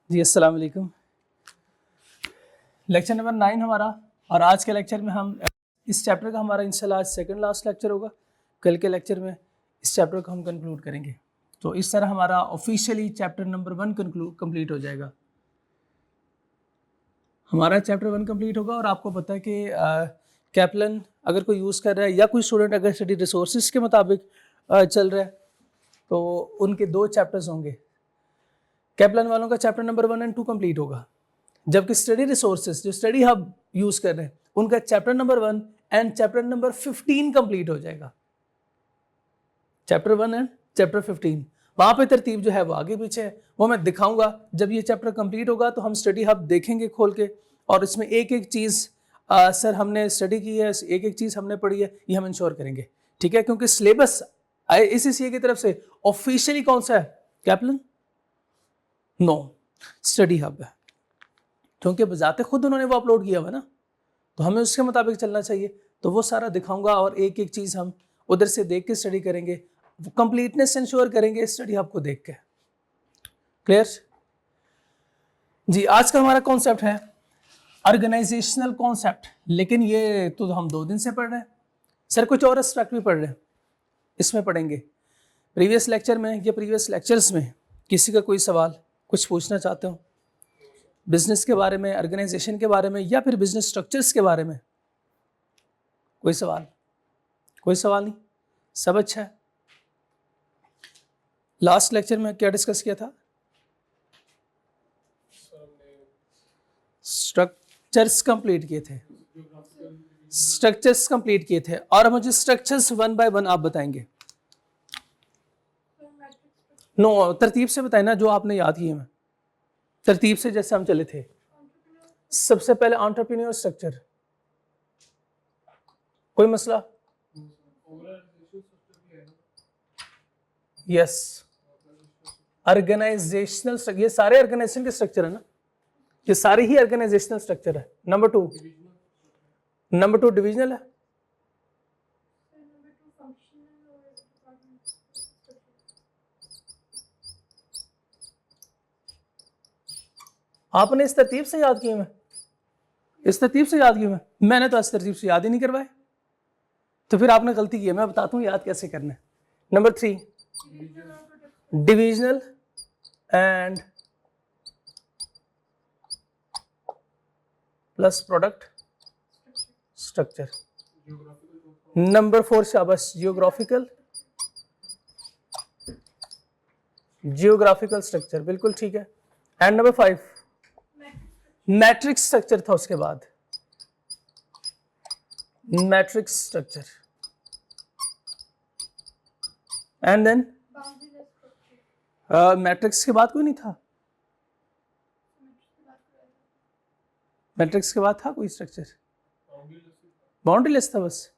जी अस्सलाम वालेकुम। Lecture number 9 हमारा, और आज के लेक्चर में हम इस चैप्टर का हमारा इंशाल्लाह आज सेकंड लास्ट लेक्चर होगा। कल के लेक्चर में इस चैप्टर को हम कंक्लूड करेंगे। तो इस तरह हमारा ऑफिशियली चैप्टर नंबर 1 कंप्लीट हो जाएगा। हमारा चैप्टर 1 कंप्लीट होगा। और आपको पता है कि कैप्लन अगर कोई यूज़ कर रहा है या कोई स्टूडेंट अगर स्टडी रिसोर्सेज के मुताबिक चल रहा है तो उनके 2 चैप्टर्स होंगे। कैप्लन वालों का चैप्टर नंबर 1 और 2 कंप्लीट होगा, जबकि स्टडी रिसोर्सेज जो स्टडी हब यूज़ कर रहे हैं उनका chapter number 1 and chapter number 15 complete हो जाएगा। चैप्टर 1 एंड चैप्टर 15 वहाँ पे तरतीब जो है वो आगे पीछे है, वो मैं दिखाऊंगा। जब ये चैप्टर कंप्लीट होगा तो हम स्टडी हब देखेंगे खोल के, और इसमें एक एक चीज़ सर हमने स्टडी की है, एक एक चीज़ हमने पढ़ी है, ये हम इंश्योर करेंगे, ठीक है। क्योंकि सिलेबस ICCA की तरफ से ऑफिशियली कौन सा है? कैप्लन? नो, स्टडी हब है, क्योंकि बजाते खुद उन्होंने वो अपलोड किया हुआ ना, तो हमें उसके मुताबिक चलना चाहिए। तो वो सारा दिखाऊंगा और एक एक चीज़ हम उधर से देख के स्टडी करेंगे, कंप्लीटनेस इंश्योर करेंगे स्टडी हब को देख के। क्लियर जी? आज का हमारा कॉन्सेप्ट है ऑर्गेनाइजेशनल कॉन्सेप्ट, लेकिन ये तो हम 2 दिन से पढ़ रहे हैं सर, कुछ और एस्पेक्ट भी पढ़ रहे हैं, इसमें पढ़ेंगे। प्रीवियस लेक्चर में या प्रीवियस लेक्चर्स में किसी का कोई सवाल कुछ पूछना चाहते हो बिजनेस के बारे में, ऑर्गेनाइजेशन के बारे में, या फिर बिजनेस स्ट्रक्चर्स के बारे में? कोई सवाल? कोई सवाल नहीं, सब अच्छा है। लास्ट लेक्चर में क्या डिस्कस किया था? स्ट्रक्चर्स कंप्लीट किए थे, स्ट्रक्चर्स कंप्लीट किए थे, और मुझे स्ट्रक्चर्स 1 बाय 1 आप बताएंगे। नो, तरतीब से बताए ना जो आपने याद किए, मैं तरतीब से जैसे हम चले थे। सबसे पहले एंटरप्रेन्योर स्ट्रक्चर, कोई मसला? यस, ऑर्गेनाइजेशनल स्ट्रक्चर, ये सारे ऑर्गेनाइजेशन के स्ट्रक्चर है ना, ये सारे ही ऑर्गेनाइजेशनल स्ट्रक्चर है। नंबर 2 डिविजनल है। आपने इस तरतीब से याद किए? मैं इस तरतीब से याद किए? मैंने तो इस तरतीब से याद ही नहीं करवाए, तो फिर आपने गलती की है। मैं बताता हूँ याद कैसे करना है। Number 3 divisional and plus product structure. Number 4 शाबाश, जियोग्राफिकल स्ट्रक्चर, बिल्कुल ठीक है। एंड नंबर 5 मैट्रिक्स स्ट्रक्चर था, उसके बाद matrix structure, and then matrix के बाद कोई नहीं था। मैट्रिक्स के बाद था कोई स्ट्रक्चर? बाउंड्री लेस था बस।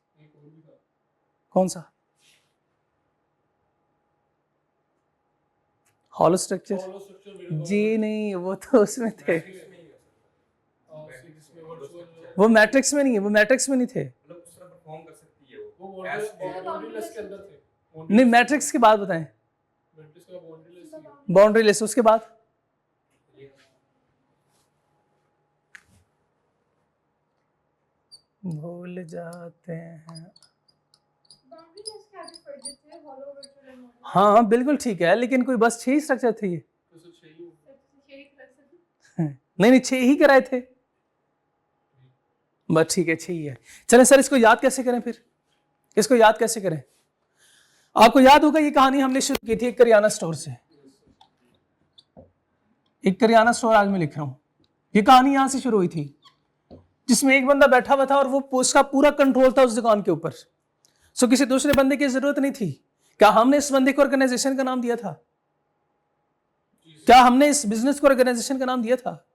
कौन सा? Hollow structure? जी नहीं, वो तो उसमें थे, वो मैट्रिक्स में नहीं है, वो मैट्रिक्स में नहीं थे। नहीं, मैट्रिक्स के बाद बताएं। बाउंड्री लेस, उसके बाद भूल जाते हैं। हाँ बिल्कुल ठीक है, लेकिन कोई बस 6 स्ट्रक्चर थे ये? नहीं 6 ही कराए थे बस, ठीक है 6 ही है। चलें सर, इसको याद कैसे करें फिर? इसको याद कैसे करें? आपको याद होगा ये कहानी हमने शुरू की थी एक करियाना स्टोर से। एक करियाना स्टोर आज मैं लिख रहा हूं, ये कहानी यहां से शुरू हुई थी, जिसमें एक बंदा बैठा हुआ था और वो उसका पूरा कंट्रोल था उस दुकान के ऊपर। सो किसी दूसरे बंदे की जरूरत नहीं थी। क्या हमने इस बंदे को ऑर्गेनाइजेशन का नाम दिया था? क्या हमने इस बिजनेस को ऑर्गेनाइजेशन का नाम दिया था?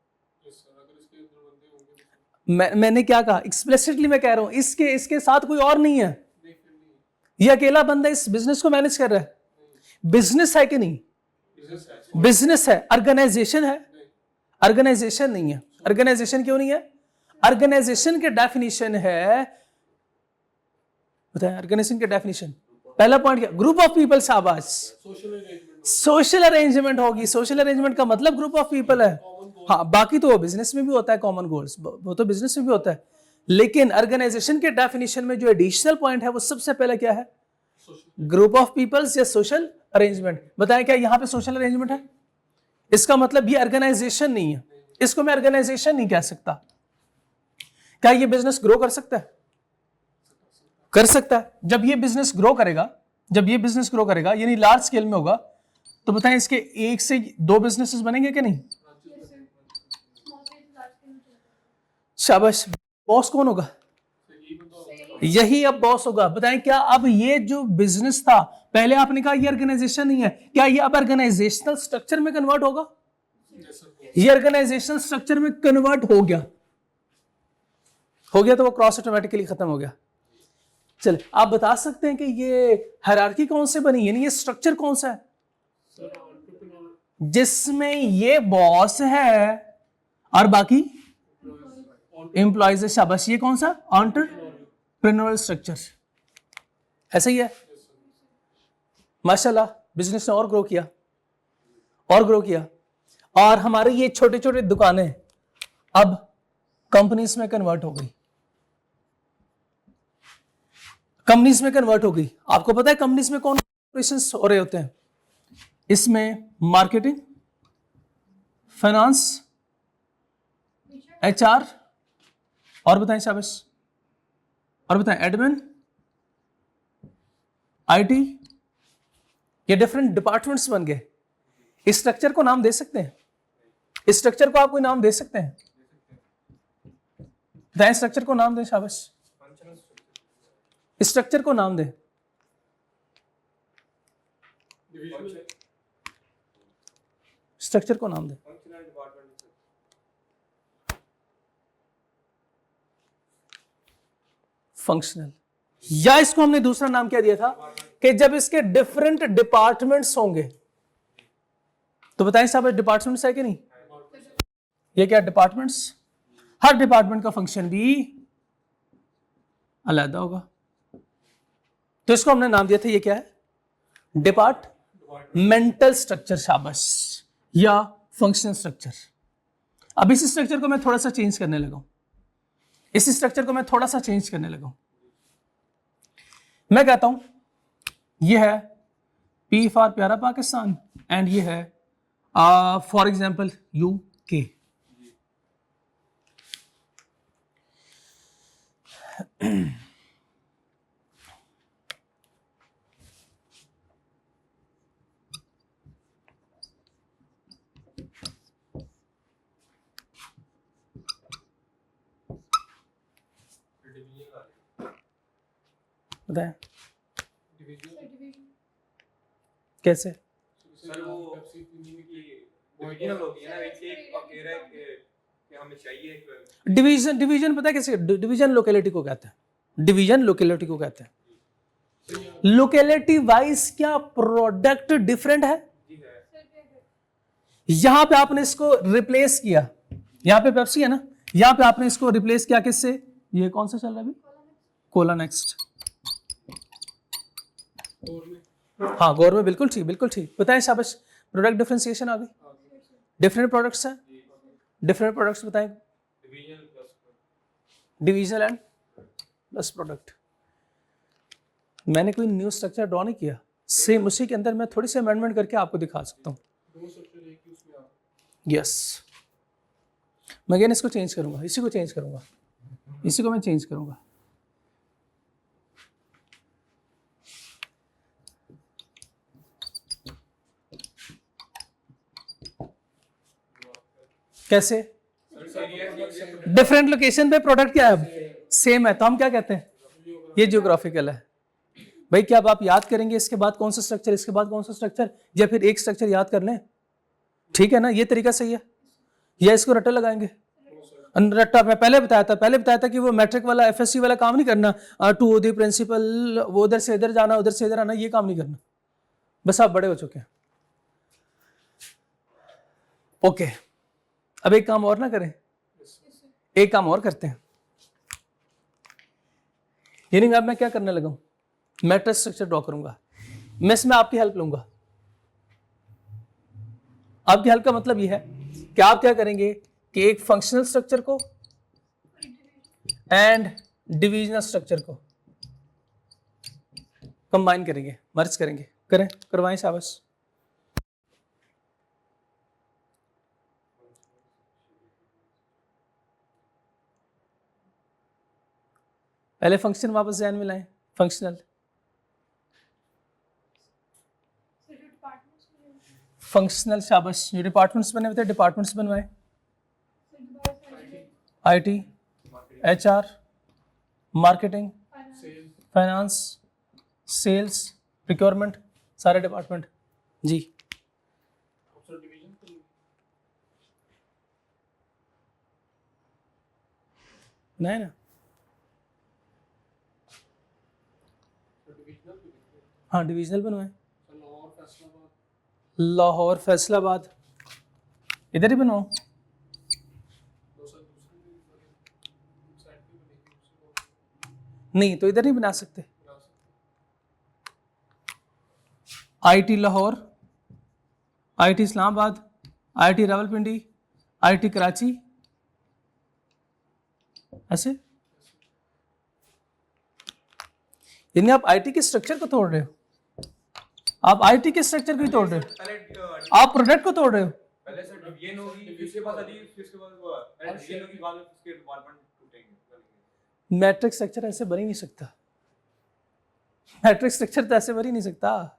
मैंने क्या कहा? एक्सप्लिसिटली मैं कह रहा हूं, इसके साथ कोई और नहीं है, ये अकेला बंदा इस बिजनेस को मैनेज कर रहा है। बिजनेस है कि नहीं? बिजनेस है। ऑर्गेनाइजेशन है? ऑर्गेनाइजेशन नहीं है। ऑर्गेनाइजेशन क्यों नहीं है? ऑर्गेनाइजेशन के डेफिनेशन है, बताएं ऑर्गेनाइजेशन के डेफिनेशन। पहला पॉइंट क्या? ग्रुप ऑफ पीपल, शाबाश, सोशल अरेंजमेंट होगी। सोशल अरेंजमेंट का मतलब ग्रुप ऑफ पीपल है। हाँ, बाकी तो वो बिजनेस में भी होता है, कॉमन गोल्स वो तो बिजनेस में भी होता है, लेकिन ऑर्गेनाइजेशन के डेफिनेशन में जो एडिशनल पॉइंट है वो सबसे पहले क्या है? ग्रुप ऑफ पीपल्स या सोशल अरेंजमेंट। बताएं क्या यहां पे सोशल अरेंजमेंट है? इसका मतलब ये ऑर्गेनाइजेशन नहीं है, इसको मैं ऑर्गेनाइजेशन नहीं कह सकता। क्या ये बिजनेस ग्रो कर सकता है? कर सकता है। जब ये बिजनेस ग्रो करेगा, जब ये बिजनेस ग्रो करेगा यानी लार्ज स्केल में होगा, तो बताएं इसके एक से दो बिजनेसेस बनेंगे कि नहीं? शाबाश। बॉस कौन होगा? यही अब बॉस होगा। बताएं क्या अब ये जो बिजनेस था, पहले आपने कहा ये ऑर्गेनाइजेशन नहीं है, क्या ये अब ऑर्गेनाइजेशनल स्ट्रक्चर में कन्वर्ट होगा? ये ऑर्गेनाइजेशनल स्ट्रक्चर में कन्वर्ट हो गया, हो गया तो वो क्रॉस ऑटोमेटिकली खत्म हो गया। चलिए आप बता सकते हैं कि ये हायरार्की कौन से बनी, यानी ये स्ट्रक्चर कौन सा है जिसमें ये बॉस है और बाकी एम्प्लॉयज है? शाबाश। ये कौन सा? Entrepreneurial structure. ऐसा ही है। माशाल्लाह बिजनेस ने और ग्रो किया, और ग्रो किया, और हमारे ये छोटे छोटे दुकानें अब कंपनीज में कन्वर्ट हो गई, कंपनीज में कन्वर्ट हो गई। आपको पता है कंपनीज में कौन ऑपरेशंस हो रहे होते हैं? इसमें मार्केटिंग, फाइनेंस, एचआर, और बताएं शाबाश, और बताएं एडमिन, आईटी, ये डिफरेंट डिपार्टमेंट्स बन गए। इस स्ट्रक्चर को नाम दे सकते हैं? इस स्ट्रक्चर को आप कोई नाम दे सकते हैं? बताएं स्ट्रक्चर को नाम दें। शाबाश। इस स्ट्रक्चर को नाम दें। स्ट्रक्चर को नाम दें। फंक्शनल, या इसको हमने दूसरा नाम क्या दिया था कि जब इसके डिफरेंट डिपार्टमेंट्स होंगे, तो बताएं साहब डिपार्टमेंट्स है कि नहीं? ये क्या डिपार्टमेंट्स? हर डिपार्टमेंट का फंक्शन भी अलग होगा, तो इसको हमने नाम दिया था, ये क्या है? Departmental structure. शाबाश। या फंक्शनल स्ट्रक्चर। अब इस स्ट्रक्चर को मैं थोड़ा सा चेंज करने लगा हूं, इस स्ट्रक्चर को मैं थोड़ा सा चेंज करने लगा हूं। मैं कहता हूं ये है पी फॉर प्यारा पाकिस्तान, एंड ये है फॉर एग्जांपल यूके। बताएं कैसे? सर वो ओरिजिनल होती है ना, एक कह रहा है कि हमें चाहिए एक डिवीजन, डिवीजन पता है कैसे? डिवीजन लोकेलिटी को कहते हैं, डिवीजन लोकेलिटी को कहते हैं। लोकेलिटी वाइज क्या प्रोडक्ट डिफरेंट है? यहां पे आपने इसको रिप्लेस किया, यहां पे पेप्सी है ना, यहां पे आपने इसको रिप्लेस किया किससे? ये कौन सा चल रहा है अभी? Cola next. हाँ गौर में, बिल्कुल ठीक, बिल्कुल ठीक। बताएं शाबाश। प्रोडक्ट डिफरेंशिएशन आ गई, डिफरेंट प्रोडक्ट्स है, डिफरेंट प्रोडक्ट्स बताएं। Division and plus product. मैंने कोई न्यू स्ट्रक्चर ड्रॉ नहीं किया, सेम उसी के अंदर मैं थोड़ी सी अमेंडमेंट करके आपको दिखा सकता हूँ। यस, मैं अगेन इसको चेंज करूंगा, इसी को चेंज करूंगा, इसी को मैं चेंज करूंगा। कैसे? डिफरेंट लोकेशन पे प्रोडक्ट क्या है? सेम है, तो हम क्या कहते हैं? ये जियोग्राफिकल है। भाई क्या अब आप याद करेंगे इसके बाद कौन सा स्ट्रक्चर, इसके बाद कौन सा स्ट्रक्चर, या फिर एक स्ट्रक्चर याद कर लें? ठीक है ना, ये तरीका सही है, या इसको रट्टा लगाएंगे? रट्टा मैं पहले बताया था कि वो मैट्रिक वाला एफएससी वाला काम नहीं करना, टू द प्रिंसिपल, वो उधर से इधर जाना, उधर से इधर आना, ये काम नहीं करना। बस आप बड़े हो चुके हैं। ओके, अब एक काम और ना करें, एक काम और करते हैं। यानी अब मैं क्या करने लगा हूं? मैट्रिक्स स्ट्रक्चर ड्रॉ करूंगा। मैं इसमें आपकी हेल्प लूंगा। आपके हल का मतलब ये है कि आप क्या करेंगे कि एक फंक्शनल स्ट्रक्चर को एंड डिविजनल स्ट्रक्चर को कंबाइन करेंगे, मर्ज करेंगे। करें, करवाएं, शाबाश। पहले फंक्शन वापस ध्यान में लाएं, फंक्शनल। फंक्शनल, शाबाश। जो डिपार्टमेंट्स बने हुए थे डिपार्टमेंट्स बनवाए। IT, HR, marketing, finance, sales, procurement, सारे डिपार्टमेंट जी। नहीं ना, हाँ डिविजनल बनवाए। लाहौर, फैसलाबाद, इधर ही बनवाओ। नहीं तो इधर नहीं बना सकते। IT Lahore, IT Islamabad, IT Rawalpindi, IT Karachi, ऐसे। यानी आप आईटी के स्ट्रक्चर को तोड़ रहे हो, आप आईटी के स्ट्रक्चर को ही तोड़ रहे हो, आप प्रोडक्ट को तोड़ रहे हो। पहले से डिवीजन होगी, फिर उसके बाद अभी फिर उसके बाद वो डिवीजन होगी, बाद में उसके डिपार्टमेंट टूटेंगे। मैट्रिक्स स्ट्रक्चर ऐसे बन ही नहीं सकता, मैट्रिक्स स्ट्रक्चर तो ऐसे बन ही नहीं सकता।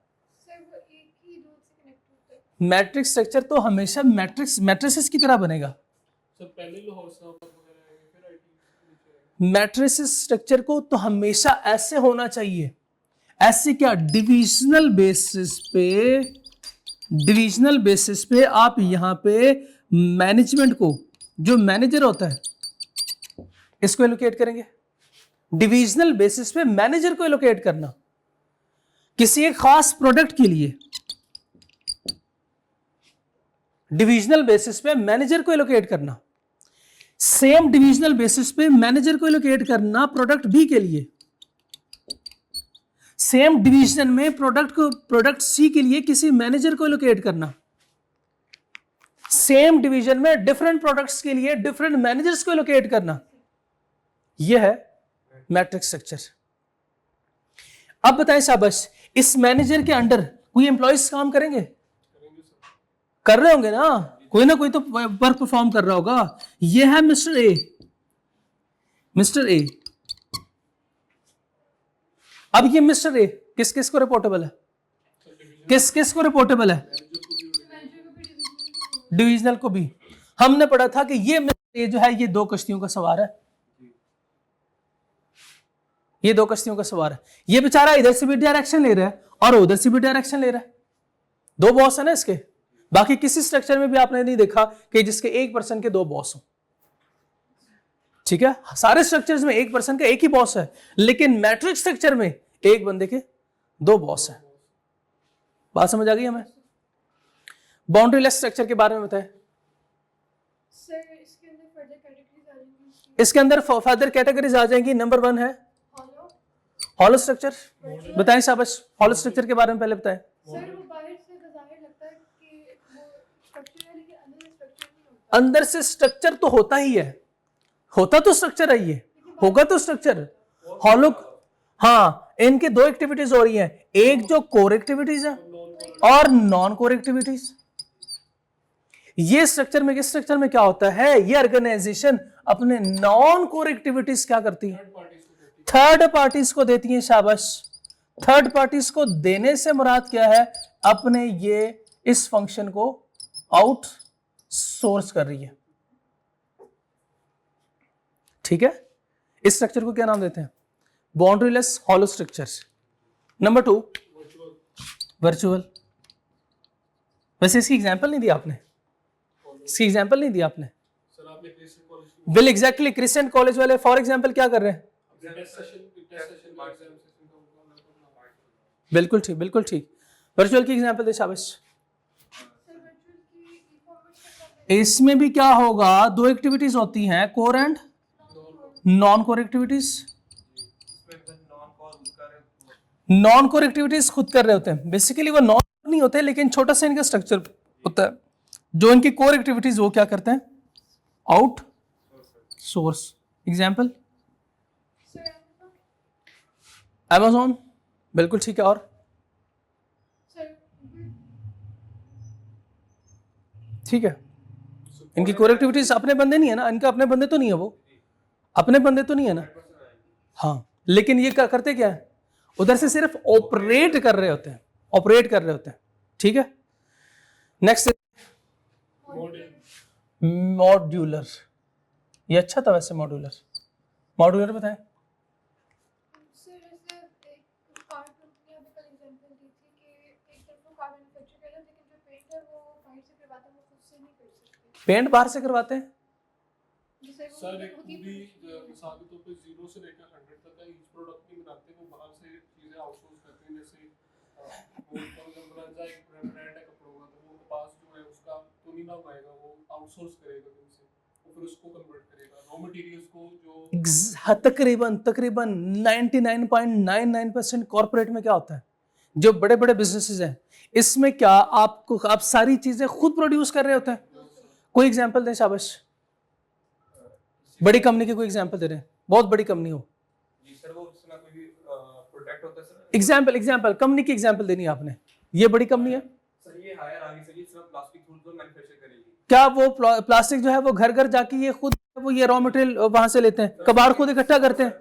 मैट्रिक्स स्ट्रक्चर तो हमेशा मैट्रिसेस की तरह बनेगा। मैट्रिसेस स्ट्रक्चर को तो हमेशा ऐसे होना चाहिए, ऐसे क्या, डिविजनल बेसिस पे आप यहां पे मैनेजमेंट को, जो मैनेजर होता है इसको एलोकेट करेंगे। डिविजनल बेसिस पे मैनेजर को एलोकेट करना किसी एक खास प्रोडक्ट के लिए, डिविजनल बेसिस पे मैनेजर को एलोकेट करना, सेम डिविजनल बेसिस पे मैनेजर को एलोकेट करना प्रोडक्ट बी के लिए, सेम डिवीजन में प्रोडक्ट सी के लिए किसी मैनेजर को एलोकेट करना, सेम डिवीजन में डिफरेंट प्रोडक्ट्स के लिए डिफरेंट मैनेजर्स को एलोकेट करना। यह है मैट्रिक्स स्ट्रक्चर। अब बताएं शाबाश, इस मैनेजर के अंडर कोई एम्प्लॉयज काम करेंगे? कर रहे होंगे ना, कोई ना कोई तो वर्क परफॉर्म कर रहा होगा। यह है मिस्टर ए। अब ये मिस्टर ए किस किस को रिपोर्टेबल है? किस किस को रिपोर्टेबल है? डिविजनल को भी। हमने पढ़ा था कि ये मिस्टर ए जो है ये दो कश्तियों का सवार है, ये दो कश्तियों का सवार है। ये बेचारा इधर से भी डायरेक्शन ले रहा है और उधर से भी डायरेक्शन ले रहा है। दो बॉस है ना इसके। बाकी किसी स्ट्रक्चर में भी आपने नहीं देखा कि जिसके एक पर्सन के दो बॉस हो। ठीक है, सारे स्ट्रक्चर्स में एक पर्सन का एक ही बॉस है, लेकिन मैट्रिक्स स्ट्रक्चर में एक बंदे के दो बॉस है। बात समझ आ गई हमें? बाउंड्रीलेस स्ट्रक्चर के बारे में बताएं। इसके अंदर फर्दर कैटेगरीज आ जाएंगी। नंबर 1 है हॉलो स्ट्रक्चर। बताएं शाबाश, हॉलो स्ट्रक्चर के बारे में पहले बताएं। अंदर से स्ट्रक्चर तो होता ही है, होता तो स्ट्रक्चर है, ये होगा तो स्ट्रक्चर। हॉलो, हाँ, इनके दो एक्टिविटीज हो रही हैं, एक जो कोर एक्टिविटीज है और नॉन कोर एक्टिविटीज। ये स्ट्रक्चर में, किस स्ट्रक्चर में क्या होता है, ये ऑर्गेनाइजेशन अपने नॉन कोर एक्टिविटीज क्या करती है, थर्ड पार्टीज को देती है। शाबाश, थर्ड पार्टीज को देने से मुराद क्या है, अपने ये इस फंक्शन को आउट सोर्स कर रही है। ठीक है, इस स्ट्रक्चर को क्या नाम देते हैं? बाउंड्रीलेस हॉलो स्ट्रक्चर। Number 2 virtual. वैसे इसकी एग्जांपल नहीं दी आपने, इसकी एग्जांपल नहीं दी आपने। बिल एग्जैक्टली, क्रिस्टियन कॉलेज वाले फॉर एग्जांपल क्या कर रहे हैं? बिल्कुल ठीक, बिल्कुल ठीक। वर्चुअल की एग्जांपल दे शाबाश। इसमें भी क्या होगा, दो एक्टिविटीज होती हैं, core and non core activities. Non core activities खुद कर रहे होते हैं, बेसिकली वो नॉन नहीं होते, लेकिन छोटा सा इनका स्ट्रक्चर होता है। जो इनकी कोर एक्टिविटीज वो क्या करते हैं, आउट सोर्स। एग्जाम्पल Amazon, बिल्कुल ठीक है। और ठीक है, इनकी कोर एक्टिविटीज अपने बंदे नहीं है ना, इनका अपने बंदे तो नहीं है, वो अपने बंदे तो नहीं है ना। हाँ, लेकिन ये करते क्या है, उधर से सिर्फ ऑपरेट कर रहे होते हैं, ऑपरेट कर रहे होते हैं। ठीक है, नेक्स्ट मॉड्यूलर। ये अच्छा था वैसे, मॉड्यूलर। मॉड्यूलर बताएं। पेंट बाहर से करवाते हैं सर, एक पूरी मिसाल के तौर पे 0 से लेकर 100 तक का ईच प्रोडक्ट नहीं बनाते, वो बाहर से चीजें आउटसोर्स करते हैं। जैसे एक ब्रांड है कपड़ों का, तो वो पास जो है उसका तो नहीं ना उगाएगा, वो आउटसोर्स करेगा उनसे, वो फिर उसको कन्वर्ट करेगा रॉ मटेरियल्स को। जो तकरीबन 99.99% कॉर्पोरेट में क्या होता है, जो बड़े बड़े बिजनेसेस हैं, इसमें क्या आप सारी चीजें खुद प्रोड्यूस कर रहे होते हैं। कोई एग्जांपल दें, शाबाश। बड़ी कंपनी की कोई एग्जांपल दे रहे हैं, बहुत बड़ी कंपनी हो जी सर, वो उसमें कोई प्रोडक्ट होता है सर। एग्जांपल कंपनी की एग्जांपल देनी है आपने। ये बड़ी कंपनी है सर, ये हायर आ गई सर, ये सिर्फ प्लास्टिक टूल्स को मैन्युफैक्चर करेगी। क्या वो प्लास्टिक जो है वो घर घर जाके ये खुद वो ये रॉ मटेरियल वहां से लेते हैं, कबाड़ खुद इकट्ठा करते हैं,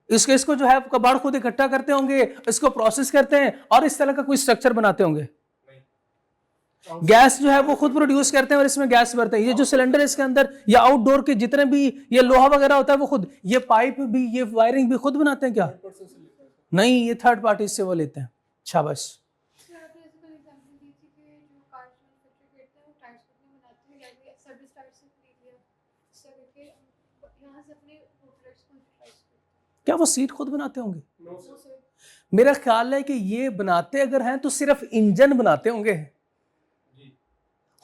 इसको जो है कबाड़ खुद इकट्ठा करते होंगे, इसको प्रोसेस करते हैं और इस तरह का कोई स्ट्रक्चर बनाते होंगे। गैस जो है वो खुद प्रोड्यूस करते हैं और इसमें गैस भरते हैं। ये जो सिलेंडर इसके अंदर या आउटडोर के जितने भी ये लोहा वगैरह होता है वो खुद, ये पाइप भी, ये वायरिंग भी खुद बनाते हैं क्या? नहीं, ये थर्ड पार्टी से वो लेते हैं। शाबाश। क्या वो सीट खुद बनाते होंगे? मेरा ख्याल है कि ये बनाते अगर हैं तो सिर्फ इंजन बनाते होंगे।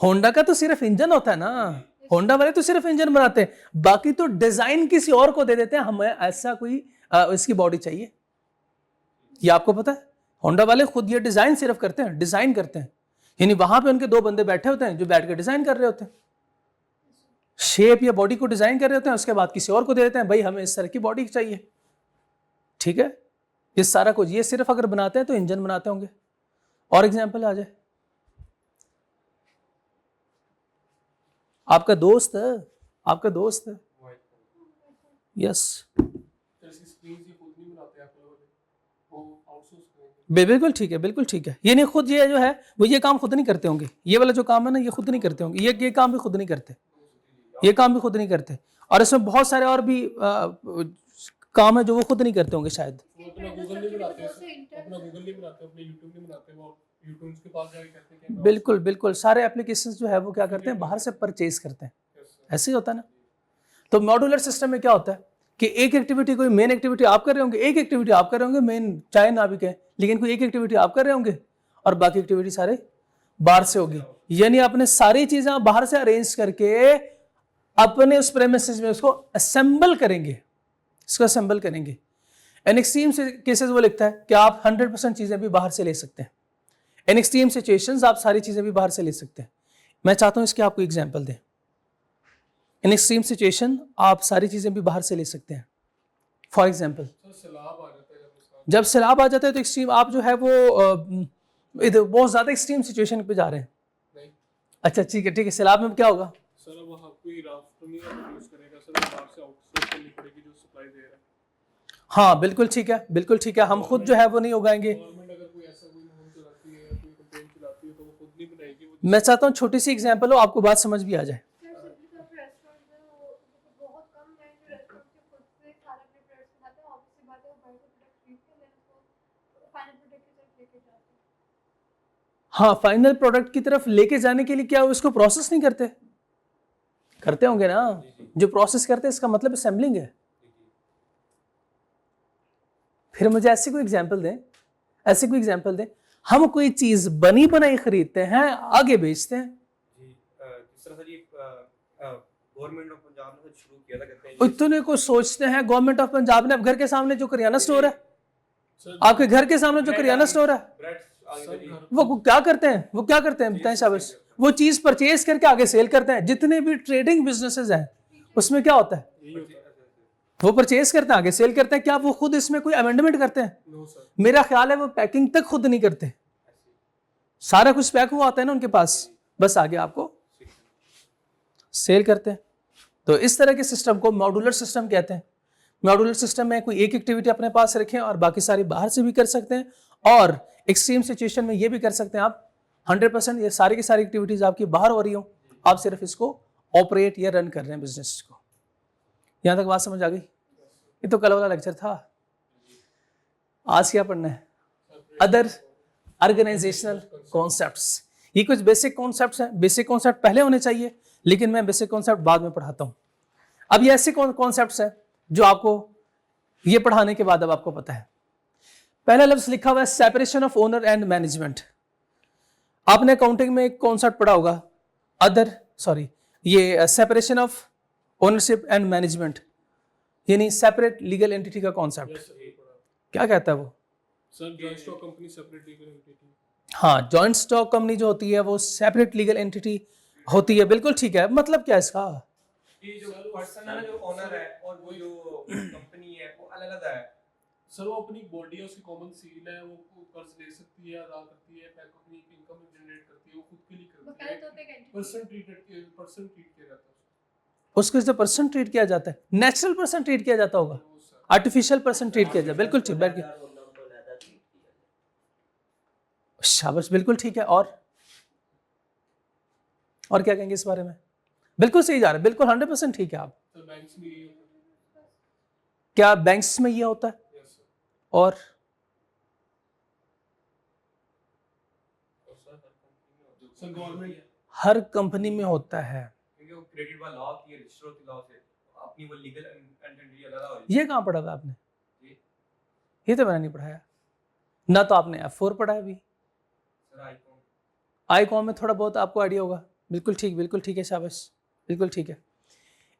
होंडा का तो सिर्फ इंजन होता है ना, होंडा वाले तो सिर्फ इंजन बनाते हैं, बाकी तो डिजाइन किसी और को दे देते हैं, हमें ऐसा कोई इसकी बॉडी चाहिए। ये आपको पता है, होंडा वाले खुद ये डिजाइन सिर्फ करते हैं, डिजाइन करते हैं, यानी वहां पे उनके 2 बंदे बैठे होते हैं जो बैठ के डिजाइन कर रहे होते हैं, शेप या बॉडी को डिजाइन कर रहे होते हैं, उसके बाद किसी और को दे देते हैं, भाई हमें इस तरह की बॉडी चाहिए। ठीक है, ये सारा कुछ ये सिर्फ अगर बनाते हैं तो इंजन बनाते होंगे। और एग्जाम्पल आ जाए, आपका दोस्त यस, बिल्कुल ठीक है, बिल्कुल ठीक है। ये नहीं खुद ये जो है वो ये काम खुद नहीं करते होंगे, ये वाला जो काम है ना ये खुद नहीं करते होंगे, ये काम भी खुद नहीं करते, ये काम भी खुद नहीं करते। और इसमें बहुत सारे और भी काम है जो वो खुद नहीं करते होंगे शायद। बिल्कुल बिल्कुल, सारे एप्लीकेशंस जो है वो क्या करते हैं, बाहर से परचेज करते हैं। ऐसे ही होता है ना। तो मॉड्यूलर सिस्टम में क्या होता है कि एक एक्टिविटी, कोई मेन एक्टिविटी आप कर रहे होंगे, एक एक्टिविटी आप कर रहे होंगे, मेन चाहे ना भी कहें, लेकिन कोई एक एक्टिविटी आप कर रहे होंगे और बाकी एक्टिविटी सारे बाहर से होगी। यानी आपने सारी चीजें बाहर से अरेंज करके अपने उस प्रेमिसेस में उसको असेंबल करेंगे, इसको असेंबल करेंगे। इन एक्सट्रीम केसेस वो लिखता है कि आप 100% चीजें भी बाहर से ले सकते हैं। इन एक्सट्रीम सिचुएशंस आप सारी चीजें भी बाहर से ले सकते हैं। मैं चाहता हूं इसके आपको एग्जांपल दें। इन एक्सट्रीम सिचुएशन आप सारी चीजें भी बाहर से ले सकते हैं। फॉर एग्जांपल, जब सैलाब आ जाता है तो एक्सट्रीम आप जो है वो इधर बहुत ज्यादा एक्सट्रीम सिचुएशन पे जा रहे हैं। नहीं। अच्छा ठीक है, सैलाब में क्या होगा सर? वहां कोई राफ्ट नहीं यूज करेगा सर, बाहर से आउटसोर्स करनी पड़ेगी जो सप्लाई दे रहा है। हाँ बिल्कुल ठीक है, बिल्कुल ठीक है, हम खुद जो है वो नहीं उगाएंगे। मैं चाहता हूँ छोटी सी एग्जांपल हो, आपको बात समझ भी आ जाए। हाँ, फाइनल प्रोडक्ट की तरफ लेके जाने के लिए क्या उसको प्रोसेस नहीं करते? करते होंगे ना। जो प्रोसेस करते हैं इसका मतलब असेंबलिंग है। फिर मुझे ऐसी कोई एग्जांपल दें, हम कोई चीज बनी बनाई खरीदते हैं, आगे बेचते हैं। जिस तरह से गवर्नमेंट ऑफ पंजाब ने शुरू किया था, कहते हैं इतने को सोचते हैं गवर्नमेंट ऑफ पंजाब ने, अब घर के सामने जो करियाना स्टोर है, आपके घर के सामने जो करियाना स्टोर है, वो क्या करते हैं बताएं शाबाश। वो चीज परचेज करके आगे सेल करते हैं। जितने भी ट्रेडिंग बिजनेसेस हैं उसमें क्या होता है, यही होता है। वो परचेज करते हैं आगे सेल करते हैं। क्या वो खुद इसमें कोई अमेंडमेंट करते हैं? No sir. मेरा ख्याल है वो पैकिंग तक खुद नहीं करते, सारा कुछ पैक हुआ आता है ना उनके पास, बस आगे आपको सेल करते हैं। तो इस तरह के सिस्टम को मॉड्यूलर सिस्टम कहते हैं। मॉड्यूलर सिस्टम में कोई एक एक्टिविटी अपने पास रखें और बाकी सारी बाहर से भी कर सकते हैं, और एक्सट्रीम सिचुएशन में ये भी कर सकते हैं आप 100% ये सारी की सारी एक्टिविटीज आपकी बाहर हो रही हो, आप सिर्फ इसको ऑपरेट या रन कर रहे हैं बिजनेस को। यहां तक बात समझ आ गई? ये तो कल वाला लेक्चर था। आज क्या पढ़ना है? Other organisational concepts. ये कुछ बेसिक कॉन्सेप्ट्स हैं। बेसिक कॉन्सेप्ट पहले होने चाहिए, लेकिन मैं बेसिक कॉन्सेप्ट बाद में पढ़ाता हूं। अब ये ऐसे कॉन्सेप्ट्स हैं जो आपको ये पढ़ाने के बाद अब आपको पता है। पहला लफ्ज लिखा हुआ है separation of owner and management. आपने अकाउंटिंग में एक कॉन्सेप्ट पढ़ा होगा, ये separation of ownership and management, यानी सेपरेट लीगल एंटिटी का कॉन्सेप्ट। क्या कहता है वो? Sir joint stock company separate legal entity. हाँ, जॉइंट स्टॉक कंपनी जो होती है वो सेपरेट लीगल एंटिटी होती है। बिल्कुल ठीक है। मतलब क्या है इसका? ये जो पर्सन है ना, जो ओनर है, और वो जो कंपनी है वो अलग अलग है। सर वो अपनी बॉडी है, उसकी कॉमन सील है, वो कर्ज ले सकती है, अदा करती है, पैक अपनी इनकम जनरेट करती है, वो खुद के लिए करती है। पर्सन ट्रीट किया जाता है उसको जो पर्सन ट्रीट किया जाता है, नेचुरल पर्सन ट्रीट किया जाता होगा, आर्टिफिशियल पर्सन ट्रीट किया जाता है। बिल्कुल ठीक, बैठ के शाबाश, बिल्कुल ठीक है। और क्या कहेंगे इस बारे में? बिल्कुल सही जा रहे हैं, बिल्कुल 100% ठीक है आप। तो बैंक्स में ये होता है। क्या बैंक्स में ये होता है? Yes sir. और सर गवर्नमेंट हर कंपनी में होता है। क्योंकि वो क्रेडिट वाला लॉ की रजिस्टर होती लॉ से अपनी वो लीगल एंटिटी अलग हो जाती है। ये कहाँ पढ़ा था आपने? जी ये तो मैंने नहीं पढ़ाया ना। तो आपने F4 पढ़ा है अभी। सर आईकॉम में थोड़ा बहुत आपको आइडिया होगा। बिल्कुल ठीक है, शाबाश, बिल्कुल ठीक है।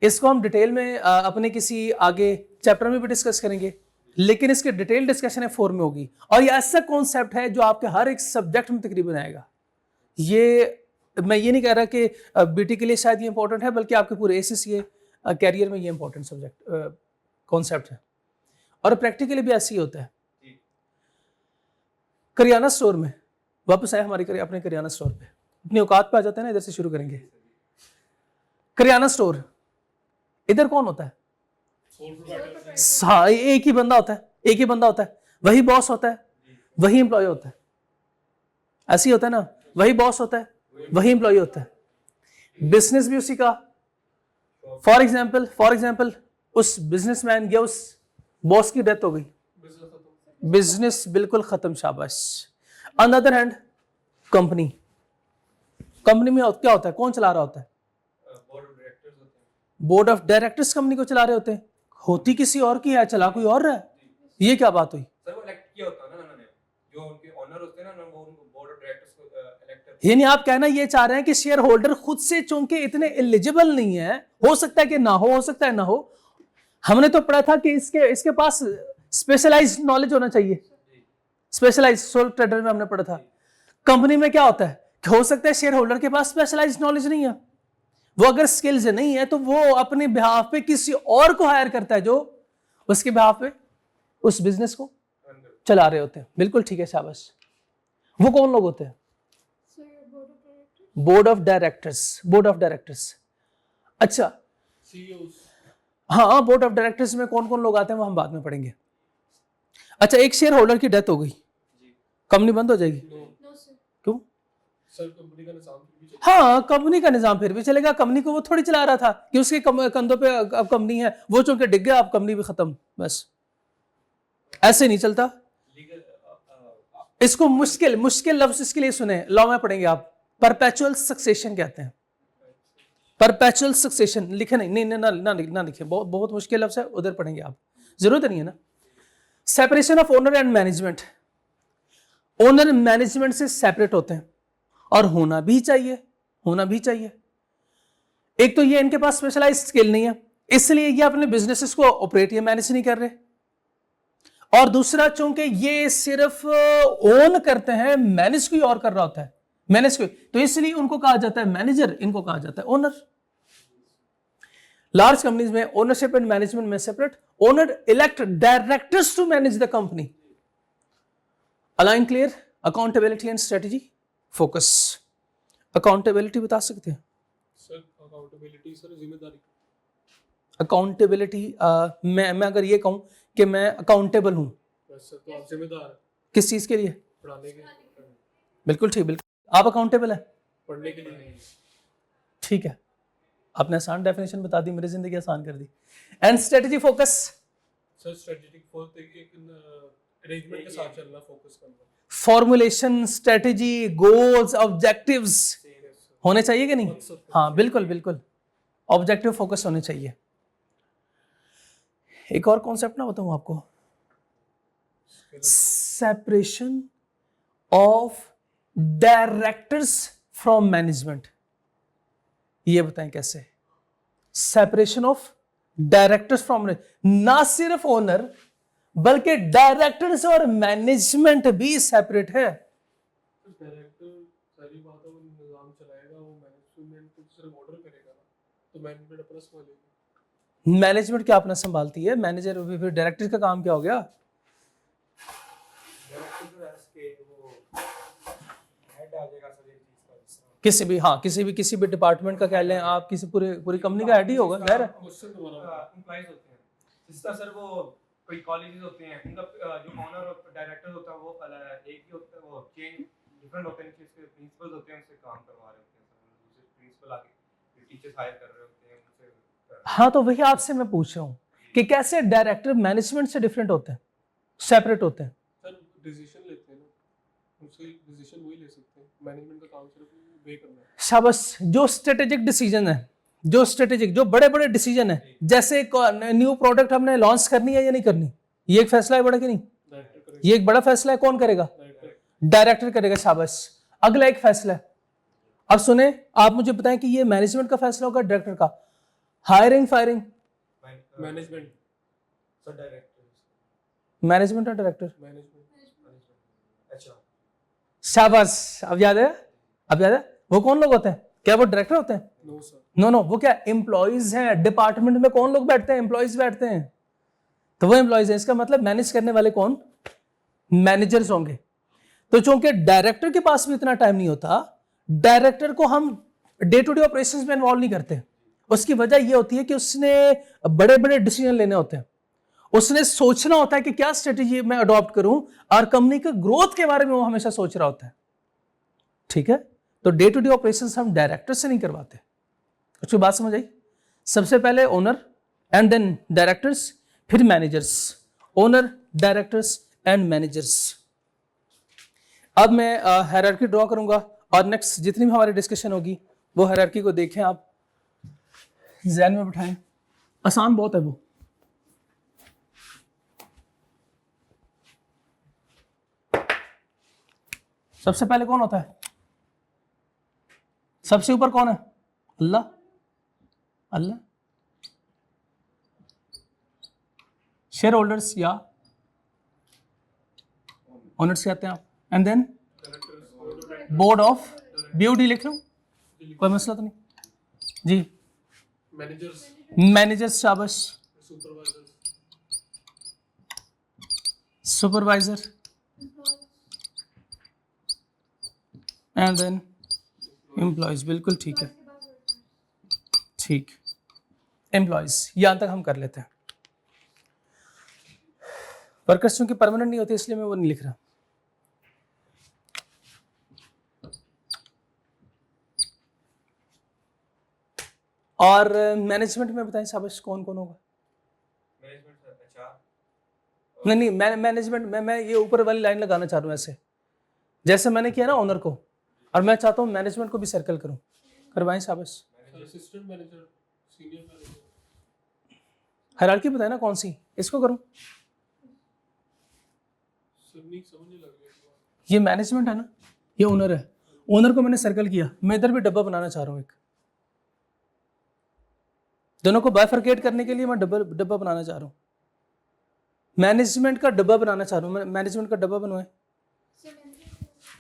इसको हम डिटेल में अपने किसी आगे चैप्टर में भी डिस्कस करेंगे, लेकिन इसके डिटेल डिस्कशन F4 में होगी। और ये ऐसा कॉन्सेप्ट है जो आपके हर एक सब्जेक्ट में तकरीबन आएगा। ये मैं ये नहीं कह रहा कि बीटी के लिए शायद ये इंपॉर्टेंट है, बल्कि आपके पूरे ACCA कैरियर में ये इंपॉर्टेंट सब्जेक्ट कॉन्सेप्ट है। और प्रैक्टिकली भी ऐसे ही होता है। करियाना स्टोर में वापस आए हमारे अपने करियाना स्टोर पे, अपनी औकात पे आ जाते हैं ना। इधर से शुरू करेंगे। करियाना स्टोर, इधर कौन होता है? हाँ, एक ही बंदा होता है, वही बॉस होता है, वही एम्प्लॉय होता है। ऐसे ही होता है ना, वही बॉस होता है, वही एम्प्लॉय होता है। बिजनेस भी उसी का। फॉर एग्जाम्पल उस बिजनेसमैन या उस बॉस की डेथ हो गई, बिजनेस बिल्कुल खत्म, शाबाश। On the other hand company में क्या होता है? कौन चला रहा होता है? बोर्ड ऑफ डायरेक्टर्स कंपनी को चला रहे होते हैं। होती किसी और की है, चला कोई और रहा है। ये क्या बात हुई? सर वो इलेक्ट किया होता है ना उन्होंने, जो उनके ओनर होते हैं ना, वो बोर्ड ऑफ डायरेक्टर्स को इलेक्ट करते हैं। यानी आप कहना ये चाह रहे हैं कि शेयर होल्डर खुद से चूंकि इतने एलिजिबल नहीं है, हो सकता है कि ना हो सकता है ना हो। हमने तो पढ़ा था कि इसके पास स्पेशलाइज्ड नॉलेज होना चाहिए। स्पेशलाइज्ड सोल ट्रेडर में हमने पढ़ा था। कंपनी में क्या होता है कि हो सकता है शेयर होल्डर के पास स्पेशलाइज्ड नॉलेज नहीं है, वो अगर स्किल्स नहीं है तो वो अपने बिहाफ पे किसी और को हायर करता है जो उसके बिहाफ पे उस बिजनेस को चला रहे होते हैं। बिल्कुल ठीक है, शाबाश। वो कौन लोग होते हैं? Board of directors. अच्छा, हाँ, बोर्ड ऑफ डायरेक्टर्स में कौन कौन लोग आते हैं वो हम बाद में पढ़ेंगे। अच्छा, एक शेयर होल्डर की डेथ हो गई, कंपनी बंद हो जाएगी? क्यों? सर कंपनी का निजाम फिर भी हाँ, कंपनी का निजाम फिर भी चलेगा। कंपनी को वो थोड़ी चला रहा था कि उसके कंधों पे अब कंपनी है, वो चूंकि डिग गया अब कंपनी भी खत्म। बस ऐसे नहीं चलता। इसको मुश्किल लफ्ज इसके लिए सुने, लॉ में पढ़ेंगे आप। परपेचुअल सक्सेशन कहते हैं। परपेचुअल सक्सेशन लिखे नहीं ना लिखे, बहुत मुश्किल लफ्ज है, उधर पढ़ेंगे आप, जरूरत नहीं है ना। Separation of owner and management. Owner management से सेपरेट होते हैं और होना भी चाहिए। एक तो ये इनके पास स्पेशलाइज्ड स्किल नहीं है, इसलिए ये अपने बिजनेसेस को ऑपरेट या मैनेज नहीं कर रहे। और दूसरा, चूंकि ये सिर्फ ओन करते हैं, मैनेज कोई और कर रहा होता है, मैनेज को, तो इसलिए उनको कहा जाता है मैनेजर, इनको कहा जाता है ओनर। लार्ज कंपनीज में ओनरशिप एंड मैनेजमेंट में separate, owner elect directors to manage the company. Align clear, accountability and strategy focus. Accountability बता सकते हैं? सर अकाउंटेबिलिटी सर जिम्मेदारी। अकाउंटेबिलिटी मैं अगर ये कहूं कि मैं अकाउंटेबल हूं, सर तो आप जिम्मेदार हैं किस चीज के लिए? पढ़ाने के लिए, बिल्कुल ठीक, बिल्कुल। आप अकाउंटेबल है? पढ़ने के लिए। ठीक है, आपने आसान डेफिनेशन बता दी, मेरी जिंदगी आसान कर दी। And strategy focus, sir strategic focus एक अरेंजमेंट के साथ चलना, फोकस करना। फॉर्मुलेशन, स्ट्रेटजी, गोल्स, ऑब्जेक्टिव्स होने चाहिए कि नहीं? हाँ बिल्कुल बिल्कुल, ऑब्जेक्टिव फोकस होने चाहिए। एक और कॉन्सेप्ट ना बताऊं आपको, separation of directors from management. ये बताएं कैसे? सेपरेशन ऑफ डायरेक्टर्स फ्रॉम, ना सिर्फ ओनर बल्कि डायरेक्टर्स और मैनेजमेंट भी सेपरेट है। डायरेक्टर सारी बातों को निजाम चलाएगा, वो मैनेजमेंट को सिर्फ ऑर्डर करेगा ना, तो मैनेजमेंट अपना संभालेगी। मैनेजमेंट क्या अपना संभालती है? मैनेजर, फिर डायरेक्टर का काम क्या हो गया? किसी भी डिपार्टमेंट का कह लें आप, किसी पूरी कंपनी का हेड ही होगा। खैर एम्प्लॉइज होते हैं जिस तरह सर, वो कोई कॉलेजेस होते हैं, उनका जो ओनर और डायरेक्टर होता है वो एक ही होता है, वो चेंज डिफरेंट होते हैं, इसके प्रिंसिपल्स होते हैं, उनसे काम करवा रहे होते हैं सर, दूसरे प्रिंसिपल आके टीचर्स हायर कर रहे होते हैं उनसे। हाँ, तो वही आपसे मैं पूछ रहा हूँ कि कैसे डायरेक्टर मैनेजमेंट से डिफरेंट होते हैं, सेपरेट होते हैं? सर डिसीजन लेते हैं ना, उनसे डिसीजन वही ले सकते हैं, मैनेजमेंट का काम सिर्फ वे करना है। शाबाश, जो स्ट्रेटेजिक डिसीजन है, जो बड़े बड़े डिसीजन है, जैसे न्यू प्रोडक्ट हमने लॉन्च करनी है या नहीं करनी, ये एक फैसला है बड़ा कि नहीं? ये एक बड़ा फैसला है, कौन करेगा? डायरेक्टर करेगा। शाबाश। अगला एक फैसला है, अब सुने, आप मुझे बताएं कि ये मैनेजमेंट का फैसला होगा, डायरेक्टर का? Hiring, firing, management sir, director, management और डायरेक्टर। अच्छा, शाबाश, अब याद है वो कौन लोग होते हैं? क्या वो डायरेक्टर होते हैं? नो सर, नो, वो क्या एम्प्लॉइज हैं। डिपार्टमेंट में कौन लोग बैठते हैं? एम्प्लॉइज बैठते हैं, तो वो एम्प्लॉइज हैं। इसका मतलब मैनेज करने वाले कौन? मैनेजर्स होंगे। तो चूंकि डायरेक्टर के पास भी इतना टाइम नहीं होता, डायरेक्टर को हम डे टू डे ऑपरेशंस में इन्वॉल्व नहीं करते। उसकी वजह यह होती है कि उसने बड़े बड़े डिसीजन लेने होते हैं, उसने सोचना होता है कि क्या स्ट्रेटेजी मैं अडॉप्ट करूं, और कंपनी के ग्रोथ के बारे में वो हमेशा सोच रहा होता है। ठीक है, तो डे टू डे ऑपरेशंस हम डायरेक्टर से नहीं करवाते। अच्छी बात समझ आई? सबसे पहले ओनर एंड देन डायरेक्टर्स, फिर managers. Owner, directors and managers. अब मैं हायरार्की ड्रॉ करूंगा, और नेक्स्ट जितनी भी हमारी डिस्कशन होगी वो हायरार्की को देखें, आप ज़हन में बिठाएं। आसान बहुत है वो। सबसे पहले कौन होता है? सबसे ऊपर कौन है? अल्लाह। शेयर होल्डर्स या ओनर्स कहते हैं आप। And then board of BOD लिख लो, कोई मसला तो नहीं जी। मैनेजर्स, शाबाश। Supervisor and then employees. बिल्कुल ठीक है, ठीक। एम्प्लॉयज यहां तक हम कर लेते हैं। वर्कर्स चूंकि परमानेंट नहीं होते इसलिए मैं वो नहीं लिख रहा। और मैनेजमेंट में बताएं शाबाश, कौन कौन होगा? मैनेजमेंट, अच्छा, नहीं, मैनेजमेंट में मैं ये ऊपर वाली लाइन लगाना चाह रहा हूँ, ऐसे जैसे मैंने किया ना ओनर को, और मैं चाहता हूँ मैनेजमेंट को भी सर्कल करूँ। करवाएं शाबाश। Assistant manager, senior manager. Hierarchy बताए ना कौन सी, इसको करूँ? ये मैनेजमेंट है ना, ये ओनर है। ओनर को मैंने सर्कल किया, मैं इधर भी डब्बा बनाना चाह रहा हूँ एक। दोनों को बाइफरकेट करने के लिए मैं डब्बा बनाना चाह रहा हूँ। मैनेजमेंट का डब्बा बनाना चाह रहा हूँ। मैनेजमेंट का डब्बा बनवाए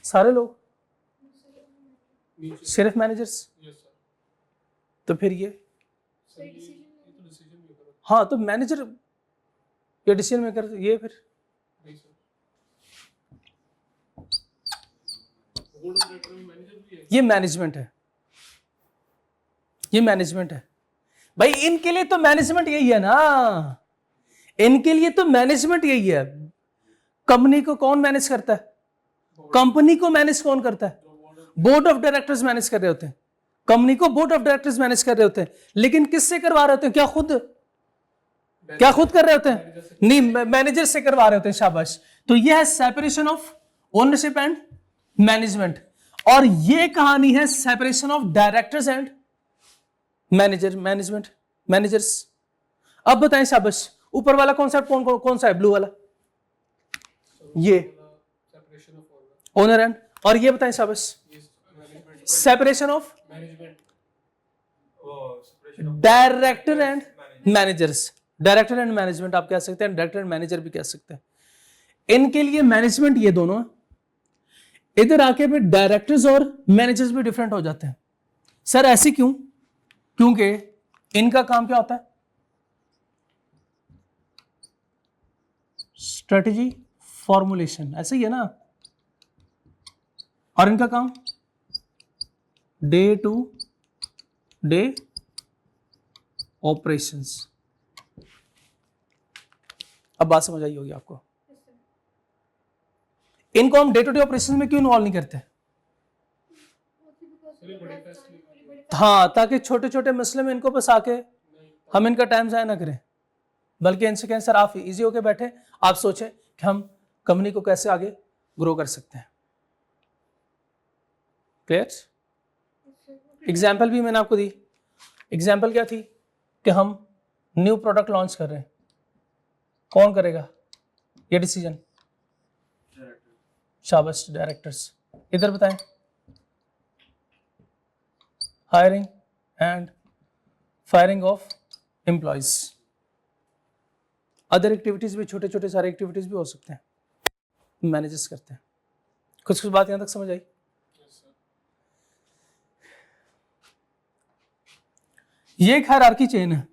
सारे लोग। नीचे सिर्फ मैनेजर्स, यस सर तो फिर ये सर ये तो डिसीजन मेकर हाँ, तो मैनेजर ये डिसीजन मेकर, ये फिर नहीं सर बोर्ड ऑफ डायरेक्टर में मैनेजर भी है ये मैनेजमेंट है, ये मैनेजमेंट है भाई। इनके लिए तो मैनेजमेंट यही है ना, इनके लिए तो मैनेजमेंट यही है। कंपनी को कौन मैनेज करता है? कंपनी को मैनेज कौन करता है? बोर्ड ऑफ डायरेक्टर्स मैनेज कर रहे होते हैं कंपनी को, बोर्ड ऑफ डायरेक्टर्स मैनेज कर रहे होते हैं। लेकिन किससे करवा रहे होते हैं? क्या खुद कर रहे होते हैं? नहीं, मैनेजर से करवा रहे होते हैं। शाबाश। तो ये है separation of ownership and management, और ये कहानी है separation of directors and management managers. अब बताएं शाबाश, ऊपर वाला कॉन्सेप्ट कौन सा है? ब्लू वाला, ये सेपरेशन ऑफ ओनर एंड, और ये बताएं शाबाश separation of management director and managers. Director and management आप कह सकते हैं, डायरेक्टर एंड मैनेजर भी कह सकते हैं। इनके लिए मैनेजमेंट ये दोनों है। इधर आके भी डायरेक्टर्स और मैनेजर्स भी डिफरेंट हो जाते हैं। सर ऐसे क्यों? क्योंकि इनका काम क्या होता है? स्ट्रेटजी फॉर्मुलेशन, ऐसे ही है ना, और इनका काम डे टू डे ऑपरेशंस। अब बात समझ आई होगी आपको। इनको हम डे टू डे ऑपरेशन में क्यों इन्वॉल्व नहीं करते? हाँ, ताकि छोटे छोटे मसले में इनको बस आके हम इनका टाइम जाया ना करें, बल्कि इनसे कहें सर आप इजी होके बैठे, आप सोचें कि हम कंपनी को कैसे आगे ग्रो कर सकते हैं। क्लियर? एग्जाम्पल भी मैंने आपको दी। एग्जाम्पल क्या थी कि हम न्यू प्रोडक्ट लॉन्च कर रहे हैं, कौन करेगा ये डिसीजन? शाबाश, डायरेक्टर्स। इधर बताएं, hiring and firing of employees. Other activities भी, छोटे छोटे सारे एक्टिविटीज भी हो सकते हैं, मैनेजर्स करते हैं। कुछ बात यहां तक समझ आई? ये एक हायरार्की चेन है,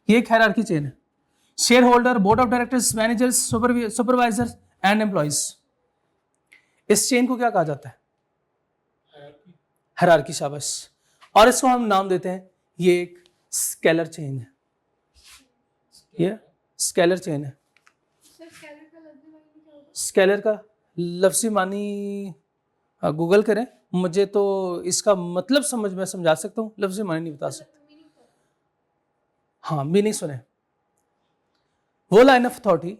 ये एक हायरार्की चेन है। Share holder, board of directors, managers, supervisors and employees. इस चेन को क्या कहा जाता है? हायरार्की। शाबाश। और इसको हम नाम देते हैं, ये एक स्केलर चेन है। ये स्केलर चेन है। स्केलर का लफ्ज़ी मानी गूगल करें, मुझे तो इसका मतलब मैं समझा सकता हूँ, लफ्ज़ी मानी नहीं बता सकता। हाँ, मीनिंग सुने। वो लाइन ऑफ अथॉरिटी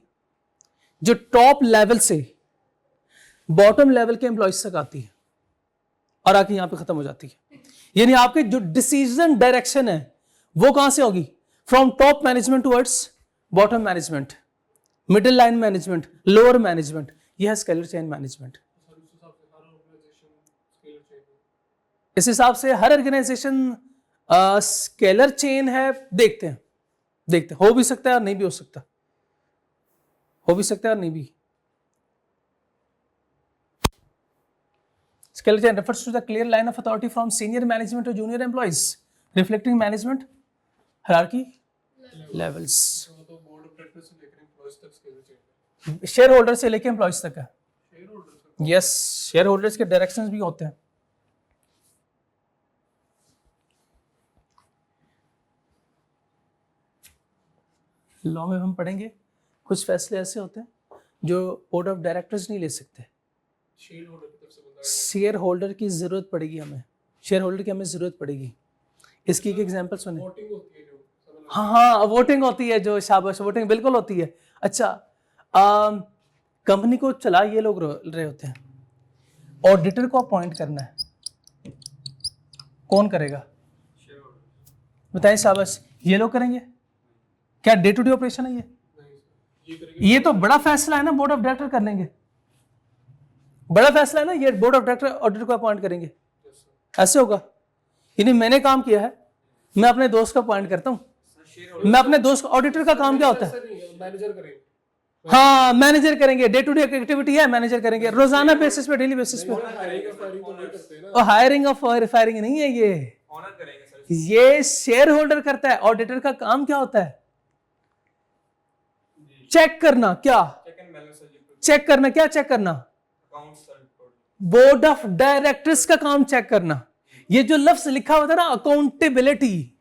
जो टॉप लेवल से बॉटम लेवल के एम्प्लॉयज तक आती है और आके यहां पे खत्म हो जाती है। यानी आपके जो डिसीजन डायरेक्शन है वो कहां से होगी? From top management towards bottom management, middle line management, lower management. यह है स्केलर चेन मैनेजमेंट। इस हिसाब से हर ऑर्गेनाइजेशन स्केलर चेन है। देखते हैं, हो भी सकता है और नहीं भी हो सकता, हो भी सकता है और नहीं भी। Scalar chain refers to the clear line of authority from senior management to junior employees, reflecting management hierarchy levels. तो बोर्ड ऑफ डायरेक्टर्स से लेकर एम्प्लॉयज तक स्केलर चेन है। शेयर होल्डर से लेकर एम्प्लॉयज तक है। Share holders yes, share holders के डायरेक्शंस भी होते हैं। लॉ में हम पढ़ेंगे कुछ फैसले ऐसे होते हैं जो बोर्ड ऑफ डायरेक्टर्स नहीं ले सकते। शेयर होल्डर की तरफ से बंदा शेयर होल्डर की जरूरत पड़ेगी हमें, शेयर होल्डर की हमें जरूरत पड़ेगी। इसकी एक एग्जांपल सुने। वोटिंग होती है जो हाँ, वोटिंग होती है जो, शाबाश, वोटिंग बिल्कुल होती है। अच्छा, कंपनी को चला ये लोग रहे होते हैं, ऑडिटर को अपॉइंट करना है, कौन करेगा? बताएं शाबाश, ये लोग करेंगे क्या? डे टू डे ऑपरेशन है ये? ये करेंगे। ये तो बड़ा फैसला है ना, बोर्ड ऑफ डायरेक्टर कर लेंगे। बड़ा फैसला है ना, ये बोर्ड ऑफ डायरेक्टर ऑडिटर को अपॉइंट करेंगे। ऐसे होगा? यानी मैंने काम किया है, मैं अपने दोस्त को अपॉइंट करता हूं। मैं अपने दोस्त, ऑडिटर का काम क्या होता है? मैनेजर करेंगे। हाँ मैनेजर करेंगे, डे टू डे एक्टिविटी है, मैनेजर करेंगे रोजाना बेसिस पे, डेली बेसिस पे। हायरिंग और फायरिंग तो नहीं करते ना। और हायरिंग और फायरिंग नहीं है ये, ऑनर करेंगे सर। ये शेयर होल्डर करता है। ऑडिटर का काम क्या होता है? चेक करना। क्या चेक एंड बैलेंस सर जी। चेक करना? क्या चेक करना? Accounts sir. Board of directors का काम चेक करना। ये जो लफ्ज लिखा हुआ था ना अकाउंटेबिलिटी,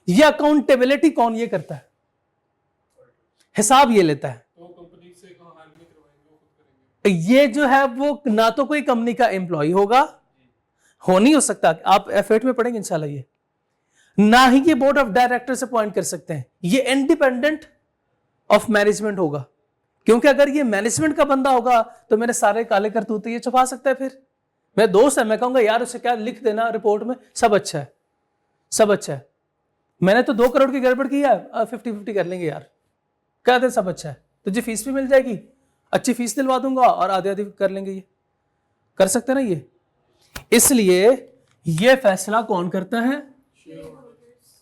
ये अकाउंटेबिलिटी कौन ये करता है? हिसाब ये लेता है। तो कंपनी से कहाँ हायर नहीं करवाएंगे, वो खुद करेंगे। ये जो है वो ना तो कोई कंपनी का एम्प्लॉय होगा, हो नहीं हो सकता, आप F8 में पढ़ेंगे इंशाल्लाह, ये ना ही ये बोर्ड ऑफ डायरेक्टर से अपॉइंट कर सकते हैं, ये इंडिपेंडेंट ऑफ मैनेजमेंट होगा। क्योंकि अगर ये मैनेजमेंट का बंदा होगा तो मेरे सारे काले करतूते ये छुपा सकता है। फिर मेरा दोस्त है, मैं कहूंगा यार उसे क्या लिख देना रिपोर्ट में, सब अच्छा है, सब अच्छा है, मैंने तो 2 करोड़ की गड़बड़ की है, 50-50 कर लेंगे यार, कहते सब अच्छा है, तुझे फीस भी मिल जाएगी, अच्छी फीस दिलवा दूंगा और आधे आधे कर लेंगे। ये कर सकते ना ये। इसलिए ये फैसला कौन करता है?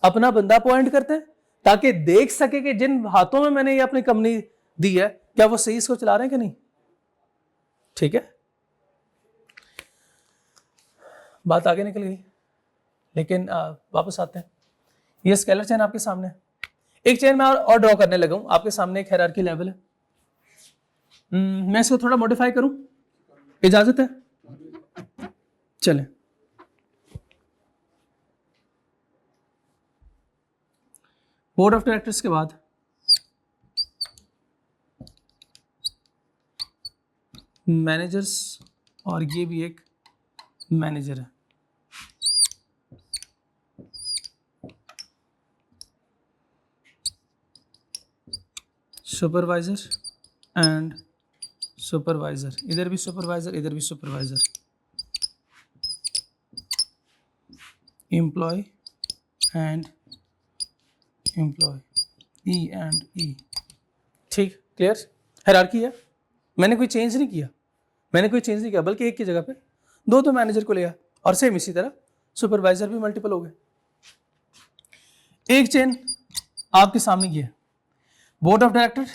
अपना बंदा अपॉइंट करते हैं, ताकि देख सके कि जिन हाथों में मैंने ये अपनी कंपनी दी है क्या वो सही इसको चला रहे हैं कि नहीं। ठीक है, बात आगे निकल गई, लेकिन वापस आते हैं। ये स्केलर चेन आपके सामने है। एक चेन में और ड्रॉ करने लगा हूं आपके सामने, एक हायरार्की लेवल है। मैं इसको थोड़ा मॉडिफाई करूं, इजाजत है? चलें, बोर्ड ऑफ डायरेक्टर्स के बाद मैनेजर्स, और ये भी एक मैनेजर है। सुपरवाइजर एंड सुपरवाइजर, इधर भी सुपरवाइजर, इधर भी supervisor. Employ and employ, E and E. ठीक, क्लियर? हायरार्की है, मैंने कोई चेंज नहीं किया, मैंने कोई चेंज नहीं किया, बल्कि एक की जगह पे दो तो मैनेजर को लिया, और सेम इसी तरह सुपरवाइजर भी मल्टीपल हो गए। एक चेन आपके सामने ये है, board of director,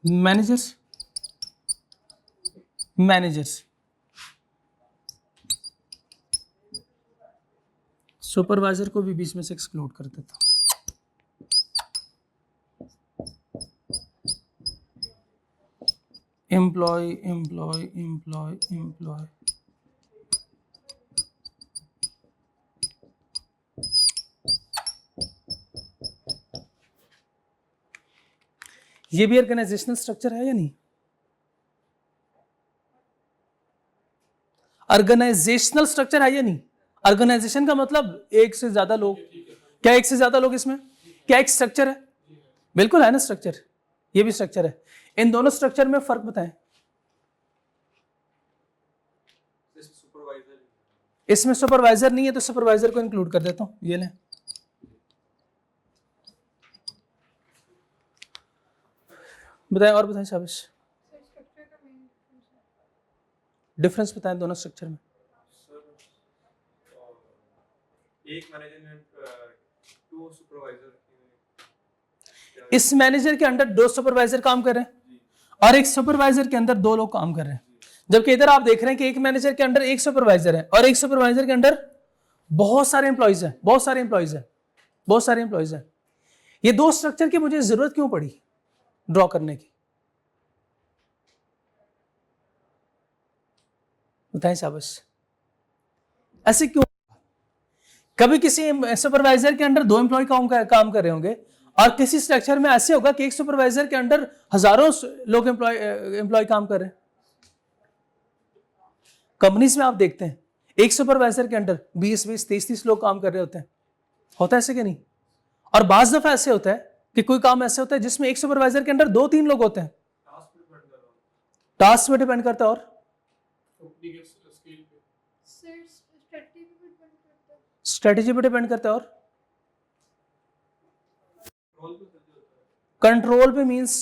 managers, managers, supervisor को भी बीच में से एक्सक्लूड कर देता हूं। एम्प्लॉय एम्प्लॉय एम्प्लॉय एम्प्लॉय, ये भी ऑर्गेनाइजेशनल स्ट्रक्चर है या नहीं? ऑर्गेनाइजेशनल स्ट्रक्चर है या नहीं? ऑर्गेनाइजेशन का मतलब एक से ज्यादा लोग, क्या एक से ज्यादा लोग इसमें, क्या एक स्ट्रक्चर है? बिल्कुल है ना स्ट्रक्चर, ये भी स्ट्रक्चर है। इन दोनों स्ट्रक्चर में फर्क बताएं। इसमें सुपरवाइजर नहीं है तो सुपरवाइजर को इंक्लूड कर देता हूं, ये लें। बताएं और बताएं शाबाश, डिफरेंस बताएं दोनों स्ट्रक्चर में। एक मैनेजर ने 2 सुपरवाइजर, इस मैनेजर के अंडर 2 सुपरवाइजर काम कर रहे हैं और एक सुपरवाइजर के अंदर 2 लोग काम कर रहे हैं, जबकि इधर आप देख रहे हैं कि एक मैनेजर के अंडर एक सुपरवाइजर है और एक सुपरवाइजर के अंडर बहुत सारे एम्प्लॉइज हैं, बहुत सारे एम्प्लॉइज हैं, बहुत सारे एम्प्लॉइज हैं। ये 2 स्ट्रक्चर की मुझे जरूरत क्यों पड़ी ड्रॉ करने की? बताएं शाबाश, ऐसे क्यों? कभी किसी सुपरवाइजर के अंडर 2 एम्प्लॉय काम कर रहे होंगे और किसी स्ट्रक्चर में ऐसे होगा कि एक सुपरवाइजर के अंडर हजारों लोग एम्प्लॉय काम कर रहे हैं। कंपनीज में आप देखते हैं एक सुपरवाइजर के अंडर 20-20, 30-30 लोग काम कर रहे होते हैं, होता है ऐसे कि नहीं? और बाज दफा ऐसे होता है कि कोई काम ऐसे होता है जिसमें एक सुपरवाइजर के अंडर 2-3 लोग होते हैं। टास्क पे डिपेंड करता है और स्ट्रेटेजी पे डिपेंड करता है और कंट्रोल पे मींस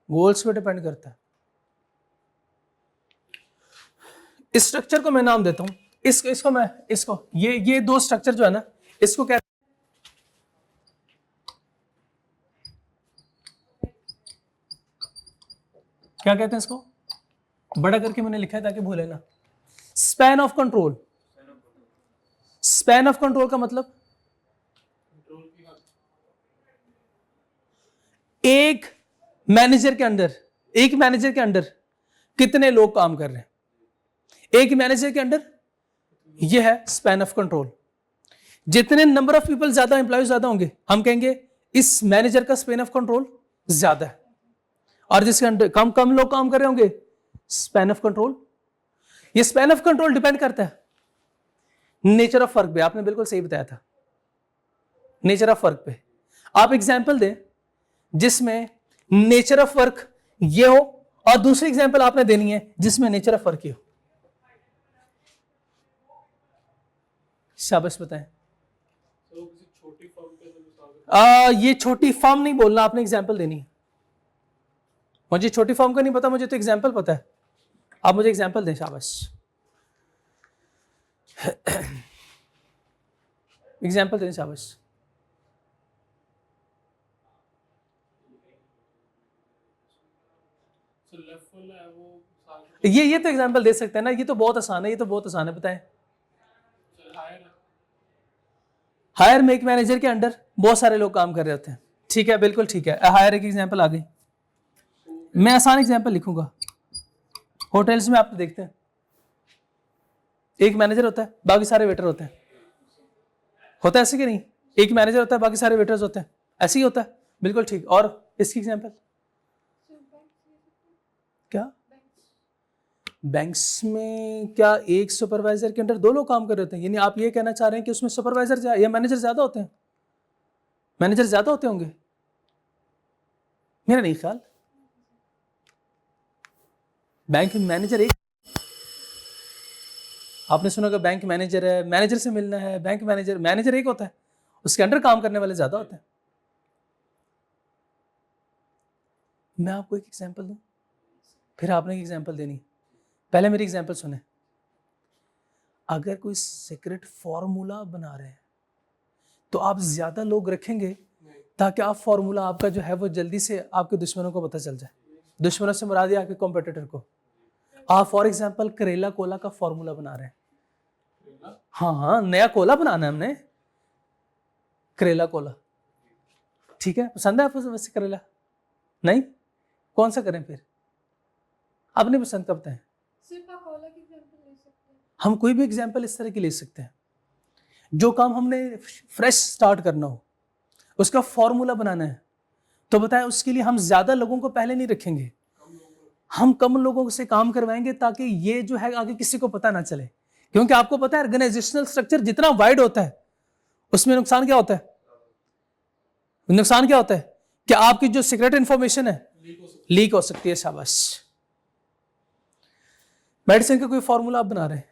गोल्स पे डिपेंड करता है। इस स्ट्रक्चर को मैं नाम देता हूं इसको ये दो स्ट्रक्चर जो है ना, इसको क्या कहते हैं? इसको बड़ा करके मैंने लिखा है ताकि भूले ना। Span of control. Span of control का मतलब एक मैनेजर के अंडर कितने लोग काम कर रहे हैं, एक मैनेजर के अंडर, यह है स्पैन ऑफ कंट्रोल। जितने नंबर ऑफ पीपल ज्यादा, एम्प्लॉय ज्यादा होंगे, हम कहेंगे इस मैनेजर का स्पैन ऑफ कंट्रोल ज्यादा है, और जिसके अंडर कम लोग काम कर रहे होंगे, स्पैन ऑफ कंट्रोल। ये स्पैन ऑफ कंट्रोल डिपेंड करता है नेचर ऑफ वर्क पे। आपने बिल्कुल सही बताया था, नेचर ऑफ वर्क पे। आप एग्जाम्पल दें जिसमें नेचर ऑफ वर्क ये हो, और दूसरी एग्जाम्पल आपने देनी है जिसमें नेचर ऑफ वर्क ये हो। शाबाश बताएं। ये छोटी फर्म नहीं बोलना, आपने एग्जाम्पल देनी है। मुझे छोटी फर्म का नहीं पता, मुझे तो एग्जाम्पल पता है, आप मुझे एग्जाम्पल दें। शाबाश, एग्जाम्पल दें। शाबाश। ये तो एग्जाम्पल दे सकते हैं ना, ये तो बहुत आसान है, ये तो बहुत आसान है, बताएं। हायर में एक मैनेजर के अंडर बहुत सारे लोग काम कर रहे होते हैं, ठीक है, बिल्कुल ठीक है। हायर एक एग्जाम्पल आ गई, मैं आसान एग्जाम्पल लिखूंगा। होटल्स में आप देखते हैं एक मैनेजर होता है, बाकी सारे वेटर होते हैं, होता है ऐसे कि नहीं? एक मैनेजर होता है, बाकी सारे वेटर्स होते हैं, ऐसे ही होता है, बिल्कुल ठीक। और इसकी एग्जाम्पल क्या? बैंक्स में क्या एक सुपरवाइजर के अंडर दो लोग काम कर रहे होते हैं? यानी आप ये कहना चाह रहे हैं कि उसमें सुपरवाइजर या मैनेजर ज्यादा होते हैं? मैनेजर ज्यादा होते होंगे, मेरा नहीं ख्याल। बैंक मैनेजर एक, आपने सुना कि बैंक मैनेजर है, मैनेजर से मिलना है, बैंक मैनेजर एक होता है, उसके अंडर काम करने वाले ज्यादा होते हैं। मैं आपको एक एग्जांपल दूं, फिर आपने एक एग्जांपल देनी। पहले मेरी एग्जांपल सुने। अगर कोई सीक्रेट फॉर्मूला बना रहे हैं तो आप ज्यादा लोग रखेंगे ताकि आप फॉर्मूला आपका जो है वो जल्दी से आपके दुश्मनों को पता चल जाए। दुश्मनों से मुराद आपके कॉम्पिटिटर को। आप फॉर एग्जांपल करेला कोला का फॉर्मूला बना रहे हैं। हाँ, नया कोला बनाना है हमने, करेला कोला, ठीक है। पसंद है आपको वैसे करेला? नहीं, कौन सा करें फिर? अपनी पसंद का बताएं। हम कोई भी एग्जाम्पल इस तरह की ले सकते हैं। जो काम हमने फ्रेश स्टार्ट करना हो, उसका फॉर्मूला बनाना है, तो बताएं उसके लिए हम ज्यादा लोगों को पहले नहीं रखेंगे, हम कम लोगों से काम करवाएंगे ताकि ये जो है आगे किसी को पता ना चले। क्योंकि आपको पता है ऑर्गेनाइजेशनल स्ट्रक्चर जितना वाइड होता है उसमें नुकसान क्या होता है? नुकसान क्या होता है कि आपकी जो सीक्रेट इंफॉर्मेशन है लीक हो सकती है। शाबाश। मेडिसिन का कोई फॉर्मूला आप बना रहे हैं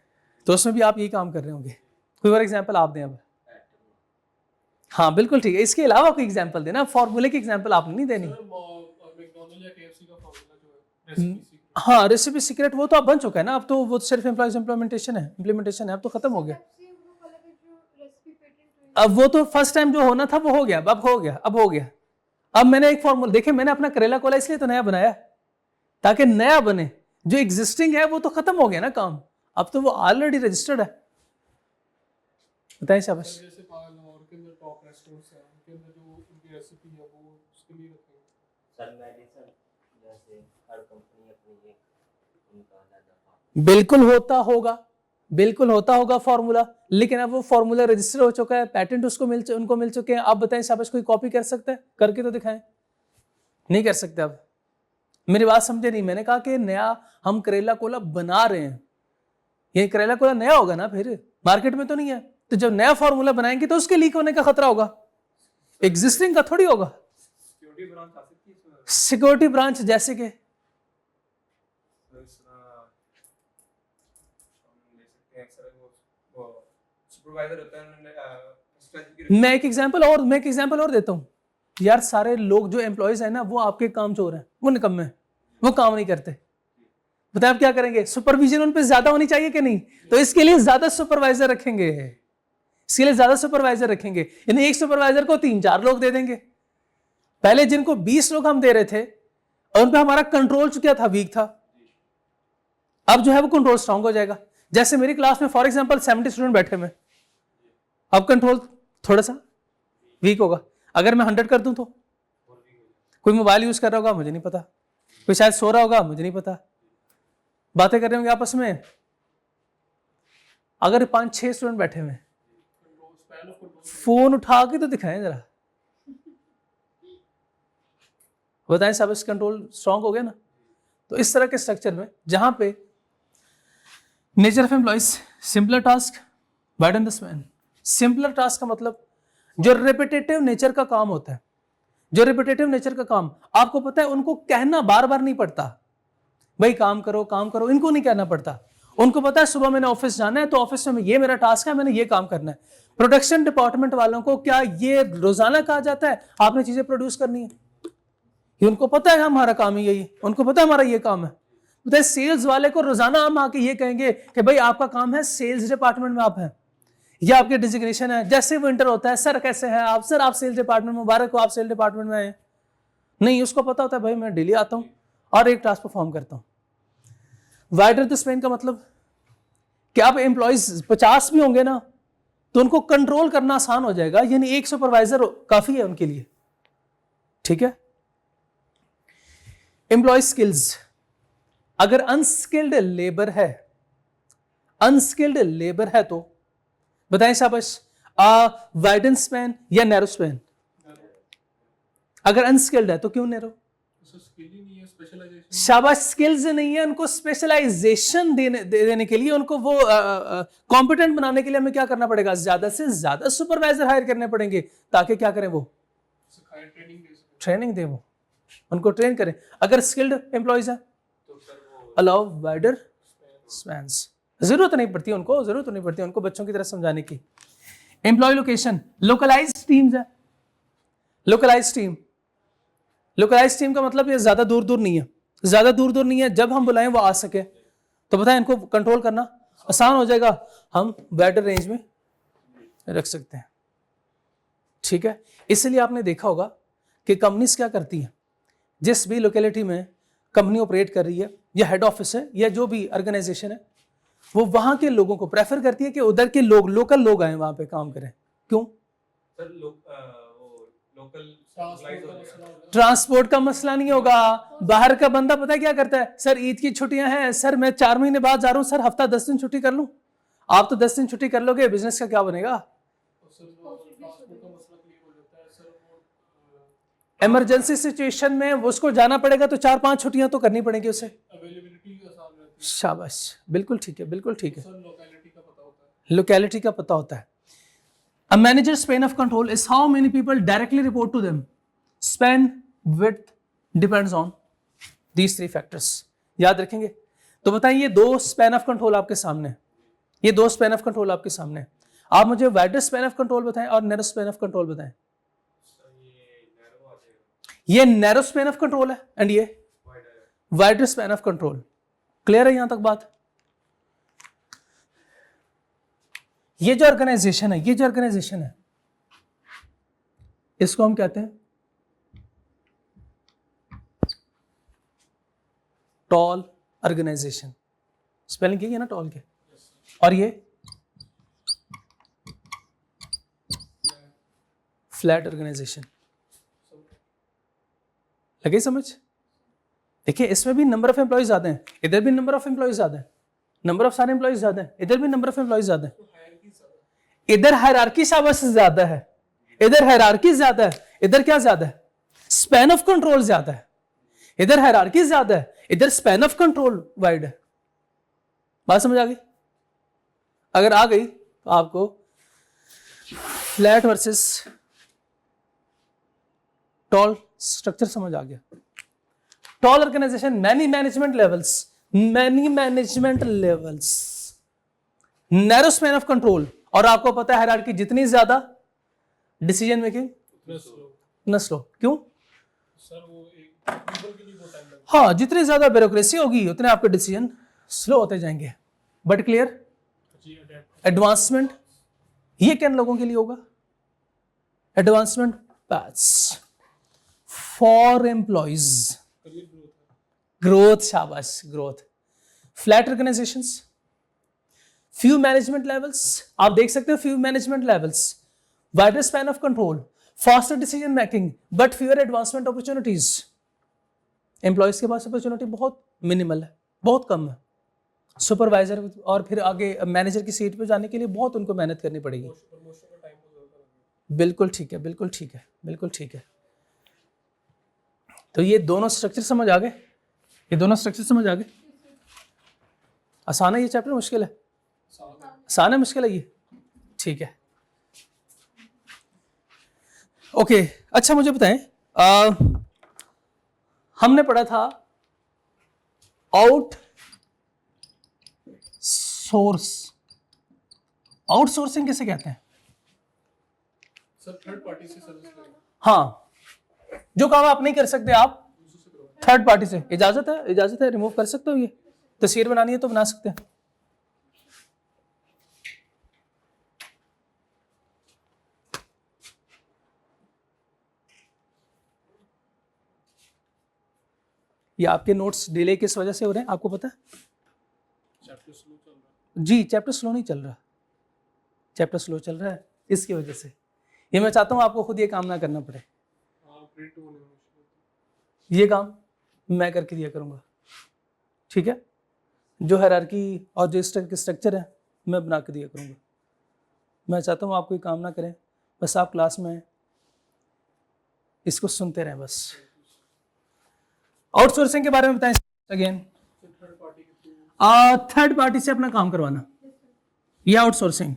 तो उसमें भी आप यही काम कर रहे होंगे। कोई और एग्जांपल आप दें अब। हाँ बिल्कुल ठीक है, इसके अलावा कोई एग्जांपल देना, फॉर्मूले की एग्जांपल आपने नहीं देनी। हाँ, रेसिपी सीक्रेट वो तो अब बन चुका है ना, अब तो वो सिर्फ इम्प्लीमेंटेशन है, अब तो खत्म हो गया। अब वो तो फर्स्ट टाइम जो होना था वो हो गया, अब हो गया। अब मैंने एक फॉर्मूला, देखिए मैंने अपना करेला कोला इसलिए तो नया बनाया ताकि नया बने, जो एग्जिस्टिंग है वो तो खत्म हो गया ना काम, अब तो वो ऑलरेडी रजिस्टर्ड है। बताइए। शाबाश। बिल्कुल होता होगा फॉर्मूला, लेकिन अब वो फॉर्मूला रजिस्टर हो चुका है, पेटेंट उनको मिल चुके हैं। अब बताएं शाबाश, कोई कॉपी कर सकता है? करके तो दिखाएं। नहीं कर सकते। अब मेरी बात समझे नहीं? मैंने कहा कि नया हम करेला कोला बना रहे हैं, ये करेला कोला नया होगा ना, फिर मार्केट में तो नहीं है, तो जब नया फॉर्मूला बनाएंगे तो उसके लीक होने का खतरा होगा, एग्जिस्टिंग का थोड़ी होगा। सिक्योरिटी ब्रांच जैसे कि मैं एक एग्जांपल और देता हूं यार। सारे लोग जो एम्प्लॉयज है ना वो आपके काम चोर हैं, वो निकम्मे हैं, वो काम नहीं करते। बताए आप क्या करेंगे? सुपरविजन उन पे ज्यादा होनी चाहिए कि नहीं? तो इसके लिए ज्यादा सुपरवाइजर रखेंगे, इसके लिए ज्यादा सुपरवाइजर रखेंगे, यानी एक सुपरवाइजर को 3-4 लोग दे देंगे। पहले जिनको 20 लोग हम दे रहे थे और उन पे हमारा कंट्रोल क्या था, वीक था, अब जो है वो कंट्रोल स्ट्रांग हो जाएगा। जैसे मेरी क्लास में फॉर एग्जांपल 70 स्टूडेंट बैठे हुए, अब कंट्रोल थोड़ा सा वीक होगा। अगर मैं 100 कर दूं तो कोई मोबाइल यूज कर रहा होगा, मुझे नहीं पता, कोई शायद सो रहा होगा, मुझे नहीं पता, बातें कर रहे होंगे आपस में। अगर 5-6 स्टूडेंट बैठे हुए, फोन उठा के तो दिखाएं जरा, बताएं सब इस कंट्रोल स्ट्रांग हो गया ना। तो इस तरह के स्ट्रक्चर में जहां पे nature of employees, simpler task, widen the span. Simpler task का मतलब जो रिपीटेटिव नेचर का काम होता है, जो रिपीटेटिव नेचर का काम आपको पता है, उनको कहना बार बार नहीं पड़ता, भाई काम करो काम करो, इनको नहीं कहना पड़ता। उनको पता है सुबह मैंने ऑफिस जाना है तो ऑफिस में ये मेरा टास्क है, मैंने ये काम करना है। प्रोडक्शन डिपार्टमेंट वालों को क्या ये रोजाना कहा जाता है आपने चीजें प्रोड्यूस करनी है? ये उनको पता है हमारा काम ही यही है, उनको पता है हमारा ये काम है। बताए सेल्स वाले को रोजाना हम आके ये कहेंगे कि भाई आपका काम है, सेल्स डिपार्टमेंट में आप हैं, ये आपके डिजिग्नेशन है। जैसे विंटर होता है, सर कैसे हैं आप? सर आप सेल्स डिपार्टमेंट, मुबारक हो आप सेल्स डिपार्टमेंट में आए। नहीं, उसको पता होता है भाई मैं डेली आता हूं और एक टास्क परफॉर्म करता हूं। वाइडर द स्पैन का मतलब कि आप एम्प्लॉइज 50 भी होंगे ना तो उनको कंट्रोल करना आसान हो जाएगा, यानी एक सुपरवाइजर काफी है उनके लिए, ठीक है। एम्प्लॉय स्किल्स, अगर अनस्किल्ड लेबर है, अनस्किल्ड लेबर है तो बताएं शाबाश, वाइडन स्पैन या नैरो स्पैन? अगर अनस्किल्ड है तो क्यों नैरो? शाबाश, स्किल्स नहीं है, उनको स्पेशलाइजेशन देने के लिए, उनको वो कॉम्पिटेंट बनाने के लिए हमें क्या करना पड़ेगा? ज्यादा से ज्यादा सुपरवाइजर हायर करने पड़ेंगे ताकि क्या करें, वो ट्रेनिंग दे, वो उनको ट्रेन करें। अगर स्किल्ड एम्प्लॉइज है तो अलाउ वाइडर स्पैन्स, जरूरत नहीं पड़ती उनको, जरूरत नहीं पड़ती उनको बच्चों की तरह समझाने की। एम्प्लॉय लोकेशन, लोकलाइज्ड टीम्स है, लोकलाइज्ड टीम। लोकलाइज्ड टीम का मतलब ये ज्यादा दूर दूर नहीं है, ज्यादा दूर दूर नहीं है, जब हम बुलाएं वो आ सके। तो बताएं इनको कंट्रोल करना आसान हो जाएगा, हम वाइडर रेंज में रख सकते हैं, ठीक है। इसलिए आपने देखा होगा कि कंपनीज क्या करती हैं, जिस भी लोकेलिटी में कंपनी ऑपरेट कर रही है या हेड ऑफिस है या जो भी ऑर्गेनाइजेशन है, वो वहां के लोगों को प्रेफर करती है कि उधर के लोग, लोकल लोग आए वहां पे काम करें। क्यों? सर लोकल ट्रांसपोर्ट का मसला नहीं होगा। बाहर का बंदा पता है क्या करता है, सर ईद की छुट्टियां हैं, सर मैं 4 महीने बाद जा रहा हूं, सर हफ्ता 10 दिन छुट्टी कर लूं। आप तो 10 दिन छुट्टी कर लोगे, बिजनेस का क्या बनेगा? इमरजेंसी सिचुएशन में उसको जाना पड़ेगा तो 4-5 छुट्टियां तो करनी पड़ेगी उसे। शाबाश, बिल्कुल ठीक है, बिल्कुल ठीक है, लोकेलिटी का पता होता है। A manager's span of control is how many people directly report to them. Span width depends on these 3 factors. याद रखेंगे। तो बताइए, ये 2 स्पैन ऑफ कंट्रोल आपके सामने, ये 2 स्पैन ऑफ कंट्रोल आपके सामने। आप मुझे वाइडर स्पैन ऑफ कंट्रोल बताएं और नैरो स्पैन ऑफ कंट्रोल बताएं। ये नैरो स्पैन ऑफ कंट्रोल है एंड ये wider span of control. Clear है यहां तक बात? ये जो ऑर्गेनाइजेशन है, ये जो ऑर्गेनाइजेशन है, इसको हम कहते हैं टॉल ऑर्गेनाइजेशन। स्पेलिंग यही है ना टॉल के, और ये फ्लैट ऑर्गेनाइजेशन। लगे समझ? देखिए, इसमें भी नंबर ऑफ एम्प्लॉइज ज्यादा हैं, इधर भी नंबर ऑफ एम्प्लॉइज ज्यादा है, नंबर ऑफ सारे एम्प्लॉइज ज्यादा है, इधर भी नंबर ऑफ एम्प्लॉइज ज्यादा है। इधर हायरार्की शाबाश ज्यादा है, इधर हायरार्की ज्यादा है, इधर क्या ज्यादा है? स्पैन ऑफ कंट्रोल ज्यादा है। इधर हायरार्की ज्यादा है, इधर स्पैन ऑफ कंट्रोल वाइड है। बात समझ आ गई? अगर आ गई तो आपको फ्लैट वर्सेस टॉल स्ट्रक्चर समझ आ गया। Tall organisation, many management levels, many management levels, narrow span of control, और आपको पता है हायरार्की जितनी ज्यादा डिसीजन मेकिंग न स्लो। क्यों? सर वो एक पीपल के लिए बहुत टाइम लगता हाँ, जितनी ज्यादा ब्यूरोक्रेसी होगी उतने आपके डिसीजन स्लो होते जाएंगे। But clear? एडवांसमेंट ये किन लोगों के लिए होगा? Advancement paths for employees, growth, शाबाश, growth, flat organisations, few management levels, आप देख सकते हो few management levels, wider span of control, faster decision making, but fewer advancement opportunities. Employees के पास अपॉर्चुनिटी बहुत मिनिमल है, बहुत कम है। सुपरवाइजर और फिर आगे मैनेजर की सीट पे जाने के लिए बहुत उनको मेहनत करनी पड़ेगी। बिल्कुल ठीक है, बिल्कुल ठीक है, बिल्कुल ठीक है। तो ये दोनों स्ट्रक्चर समझ आ गए? ये दोनों स्ट्रक्चर समझ आ गए? आसान है ये चैप्टर, मुश्किल है? आसान है, मुश्किल है ये? ठीक है, ओके। अच्छा मुझे बताएं, हमने पढ़ा था आउटसोर्सिंग किसे कहते हैं? सर थर्ड पार्टी से सर्विस लेना। हाँ, जो काम आप नहीं कर सकते आप थर्ड पार्टी से, इजाजत है, इजाजत है, रिमूव कर सकते हो। ये तस्वीर बनानी है तो बना सकते हैं। ये आपके नोट्स डिले किस वजह से हो रहे हैं आपको पता है? चैप्टर स्लो चल रहा है। जी, चैप्टर स्लो नहीं चल रहा, चैप्टर स्लो चल रहा है इसकी वजह से। ये मैं चाहता हूं आपको खुद ये काम ना करना पड़े। ये काम मैं करके दिया करूंगा, ठीक है? जो हायरार्की और जो स्ट्रक्चर है मैं बना के दिया करूंगा। मैं चाहता हूं आप कोई काम ना करें, बस आप क्लास में इसको सुनते रहें बस। आउटसोर्सिंग के बारे में बताएं अगेन। थर्ड पार्टी से अपना काम करवाना, ये आउटसोर्सिंग।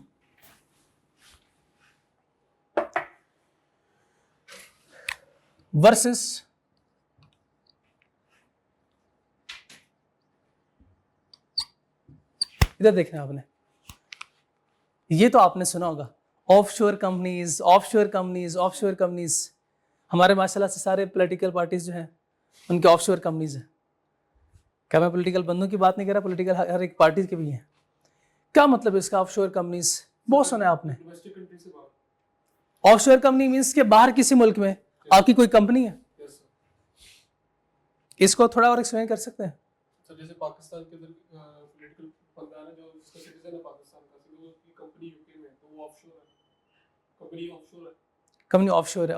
वर्सेस इधर देखना आपने, ये तो आपने सुना होगा offshore companies, offshore companies, offshore companies. हमारे माशाल्लाह से सारे पॉलिटिकल पार्टीज जो हैं उनके ऑफशोर कंपनीज हैं। क्या मैं पॉलिटिकल बंदों की बात नहीं कर रहा, पॉलिटिकल हर एक पार्टी के भी हैं। क्या मतलब इसका ऑफशोर कंपनीज? बहुत सुना है आपने। ऑफशोर कंपनी मींस के बाहर किसी मुल्क में आपकी कोई कंपनी है। इसको थोड़ा और एक्सप्लेन कर सकते हैं? सर जैसे पाकिस्तान के अंदर पॉलिटिकल बंदा है जो जिसका सिटीजन है पाकिस्तान का, तो उसकी कंपनी यूके में है तो वो ऑफशोर है, कंपनी ऑफशोर है। कंपनी ऑफशोर है।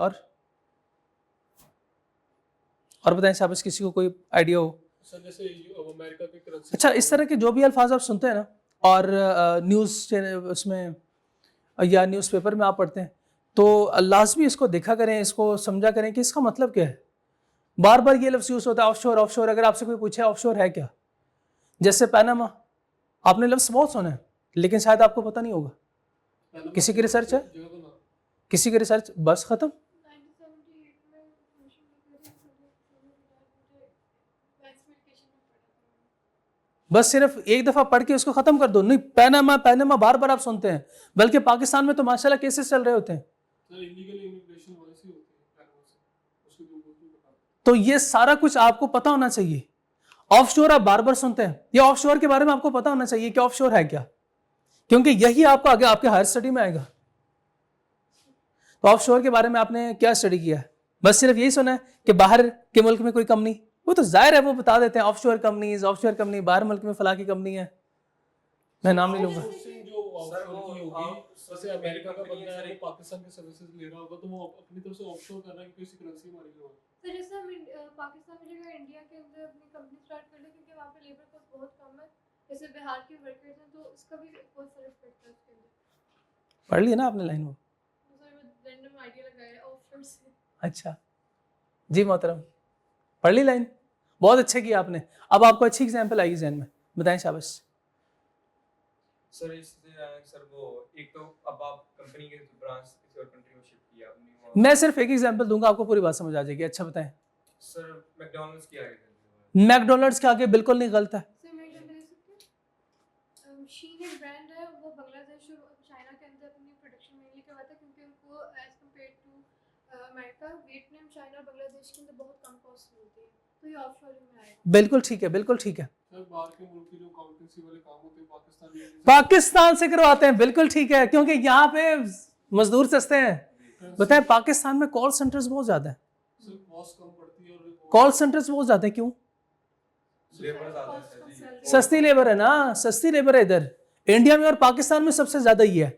और बताएं शाबाश, किसी को कोई आइडिया हो? सर जैसे अमेरिका की करेंसी। अच्छा, इस तरह के जो भी अल्फाज आप सुनते हैं ना, और न्यूज़ उसमें या न्यूज़पेपर में आप पढ़ते हैं, तो लाजमी इसको देखा करें, इसको समझा करें कि इसका मतलब क्या है। बार बार ये लफ्ज़ यूज़ होता है ऑफशोर, ऑफशोर। अगर आपसे कोई पूछे ऑफशोर है क्या, जैसे पैनामा, आपने लफ्ज़ बहुत सुना है लेकिन शायद आपको पता नहीं होगा। किसी की रिसर्च है, किसी की रिसर्च, बस खत्म। बस सिर्फ एक दफा पढ़ के उसको खत्म कर दो। नहीं, पैनामा पैनामा बार बार आप सुनते हैं, बल्कि पाकिस्तान में तो माशाल्लाह केसेस चल रहे होते हैं। तो ये सारा कुछ आपको पता होना चाहिए। ऑफशोर आप बार बार सुनते हैं, ये ऑफशोर के बारे में आपको पता होना चाहिए कि ऑफशोर है क्या, क्योंकि यही आपको आगे आपके हायर स्टडी में आएगा। तो ऑफशोर के बारे में आपने क्या स्टडी किया है? बस सिर्फ यही सुना है कि बाहर के मुल्क में कोई कंपनी, वो तो जाहिर है वो बता देते हैं ऑफशोर कंपनीज, ऑफशोर कंपनी बाहर मुल्क में फला की कंपनी है, मैं नाम नहीं लूंगा। जैसे अमेरिका का बंदा है वो पाकिस्तान की सर्विसेज ले रहा होगा तो वो अपनी तरफ से ऑफशोर कर रहा है कि किसी करेंसी में मारेगा। सर जैसे हम पाकिस्तान में जगह इंडिया के अंदर अपनी कंपनी स्टार्ट कर ले क्योंकि वहाँ पे लेबर कॉस्ट बहुत कम है, जैसे बिहार के वर्कर्स हैं तो इसका भी बहुत फर्क पड़ता है उसके अंदर। पढ़ लिया ना आपने लाइन वो? सर मैं रैंडम आइडिया लगाया ऑफशोर से। अच्छा जी मोहतरम, पढ़ ली लाइन, बहुत अच्छा किया आपने। अब आपको अच्छी एग्जाम्पल आई जहन में, बताएं शाबाश। सर सर वो एक तो अब आप कंपनी के ब्रांच किसी और कंट्री में शिफ्ट किया आपने, मैं सिर्फ एक एग्जांपल दूंगा, आपको पूरी बात समझ आ जाएगी। अच्छा बताएं। सर मैकडॉनल्ड्स की आगे, मैकडॉनल्ड्स के आगे बिल्कुल नहीं गलत है। सर मैं एग्जांपल दे सकती हूँ, शीन एक ब्रांड है, वो बांग्लादेश और चाइना के अंदर अपनी प्रोडक्शन मेनली करवाता है क्योंकि उनको as compare to America, Vietnam, China और बांग्लादेश के अंदर बहुत कम कॉस्ट मिलती है, तो ये ऑफशोरिंग में आएगा। बिल्कुल ठीक है, बिल्कुल ठीक है। सर बाहर के मुल्क के जो अकाउंटेंसी वाले काम होते हैं पाकिस्तान से करवाते हैं, बिल्कुल ठीक है, क्योंकि यहाँ पे मजदूर सस्ते हैं। बताएं, पाकिस्तान में कॉल सेंटर्स बहुत ज्यादा है, सर कॉस्ट कम पड़ती है और कॉल सेंटर्स बहुत ज्यादा है। क्यों? लेबर ज्यादा है सर जी। सस्ती लेबर है ना, सस्ती लेबर है इधर इंडिया में, और पाकिस्तान में सबसे ज्यादा ही है।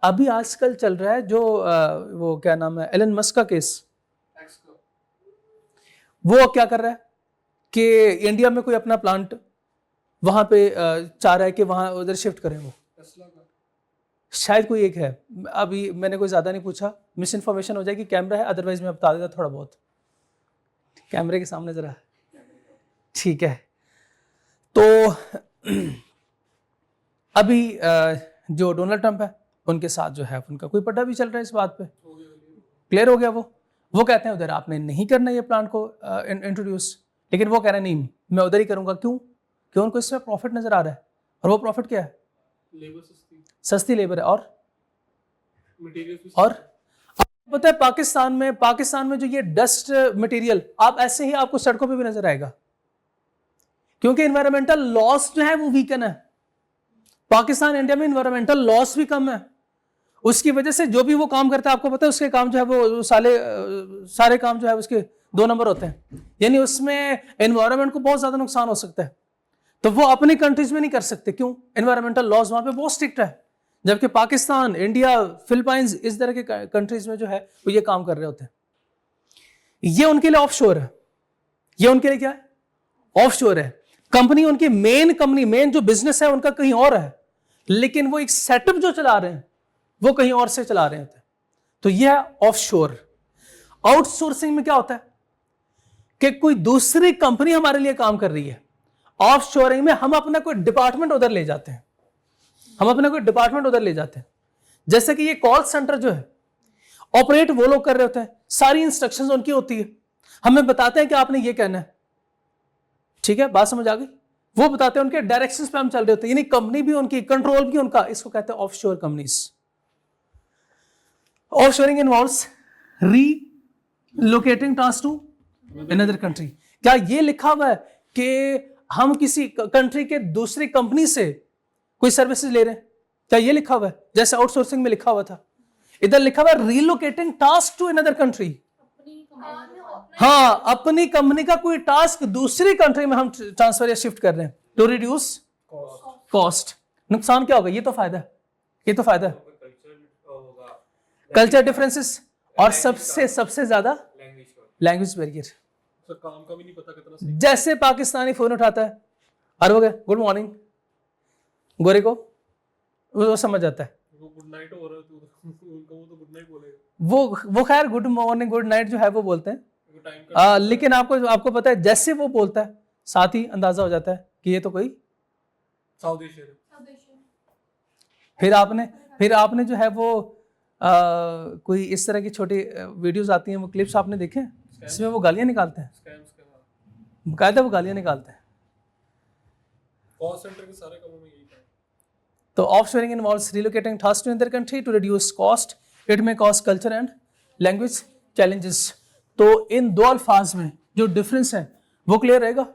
अभी आजकल चल रहा है जो वो क्या नाम है, एलन मस्क का केस, टैक्स का वो क्या कर रहा है कि इंडिया में कोई अपना प्लांट वहां पे चाह रहा है कि वहां उधर शिफ्ट करें। वो टेस्ला का शायद कोई एक है, अभी मैंने कोई ज्यादा नहीं पूछा, मिस इन्फॉर्मेशन हो जाएगी, कैमरा है, अदरवाइज मैं बता देता थोड़ा बहुत कैमरे के सामने जरा, ठीक है। तो अभी जो डोनाल्ड ट्रंप है उनके साथ जो है उनका कोई पट्टा भी चल रहा है इस बात पे, हो गया क्लियर हो गया। वो कहते हैं उधर आपने नहीं करना ये प्लांट को इंट्रोड्यूस, लेकिन वो कह रहे हैं नहीं मैं उधर ही करूंगा। क्यों? क्यों? उनको इसमें प्रॉफिट नजर आ रहा है, और वो प्रॉफिट क्या है? लेबर सस्ती लेबर है, और मटेरियल और पता है पाकिस्तान में जो ये डस्ट मटेरियल आप ऐसे ही आपको सड़कों पे भी नजर आएगा, क्योंकि इन्वायरमेंटल लॉस जो है वो वीकन है। पाकिस्तान इंडिया में इन्वायरमेंटल लॉस भी कम है, उसकी वजह से जो भी वो काम करता है आपको पता है उसके काम जो है वो सारे काम जो है उसके 2 नंबर होते हैं, यानी उसमें एनवायरनमेंट को बहुत ज्यादा नुकसान हो सकता है। तो वो अपनी कंट्रीज में नहीं कर सकते, क्यों? एनवायरमेंटल लॉज वहां पे बहुत स्ट्रिक्ट है, जबकि पाकिस्तान, इंडिया, फिलीपाइंस इस तरह के कंट्रीज में जो है वो ये काम कर रहे होते हैं। ये उनके लिए ऑफशोर है, ये उनके लिए क्या है? ऑफशोर है। कंपनी उनकी मेन जो बिजनेस है उनका कहीं और है, लेकिन वो एक सेटअप जो चला रहे हैं वो कहीं और से चला रहे होते हैं। तो यह है ऑफशोर। आउटसोर्सिंग में क्या होता है कि कोई दूसरी कंपनी हमारे लिए काम कर रही है। ऑफशोरिंग में हम अपना कोई डिपार्टमेंट उधर ले जाते हैं, जैसे कि ये कॉल सेंटर जो है ऑपरेट वो लोग कर रहे होते हैं, सारी इंस्ट्रक्शंस उनकी होती है, हमें बताते हैं कि आपने ये कहना है, ठीक है, बात समझ आ गई? वो बताते हैं, उनके डायरेक्शंस पे हम चल रहे होते हैं, यानी कंपनी भी उनकी, कंट्रोल भी उनका। इसको कहते हैं offshore companies. Offshoring involves relocating task to another country. क्या ये लिखा हुआ है कि हम किसी कंट्री के दूसरी कंपनी से कोई सर्विसेज ले रहे हैं? क्या ये लिखा हुआ है जैसे आउटसोर्सिंग में लिखा हुआ था? इधर लिखा हुआ है relocating task to another country. हाँ, अपनी कंपनी का कोई टास्क दूसरी कंट्री में हम ट्रांसफर या शिफ्ट कर रहे हैं टू रिड्यूस कॉस्ट। नुकसान क्या होगा? ये तो फायदा है, कल्चर डिफरेंसेस, और सबसे ज्यादा लैंग्वेज बैरियर। सर काम का भी नहीं पता कितना सही। जैसे पाकिस्तानी फोन उठाता है, अरे वो गुड मॉर्निंग, गोरे को वो समझ जाता है, वो गुड नाइट हो रहा है तो उनका वो तो गुड नाइट बोलेगा। वो खैर गुड मॉर्निंग गुड नाइट जो है वो बोलते हैं, टाइम का लेकिन आपको पता है जैसे वो बोलता है साथ ही अंदाजा हो जाता है कि ये तो कोई साउथ एशिया है। फिर आपने जो है वो कोई इस तरह की छोटी वीडियोस आती हैं, वो क्लिप्स आपने देखे हैं, इसमें वो गालियां निकालते हैं, बाकायदा वो गालियां निकालते हैं। कॉल सेंटर के सारे कामों में यही है। तो offshoring involves relocating task to another country to reduce cost, it may cause culture and language challenges. तो इन दो अल्फाज में जो डिफरेंस है वो क्लियर रहेगा।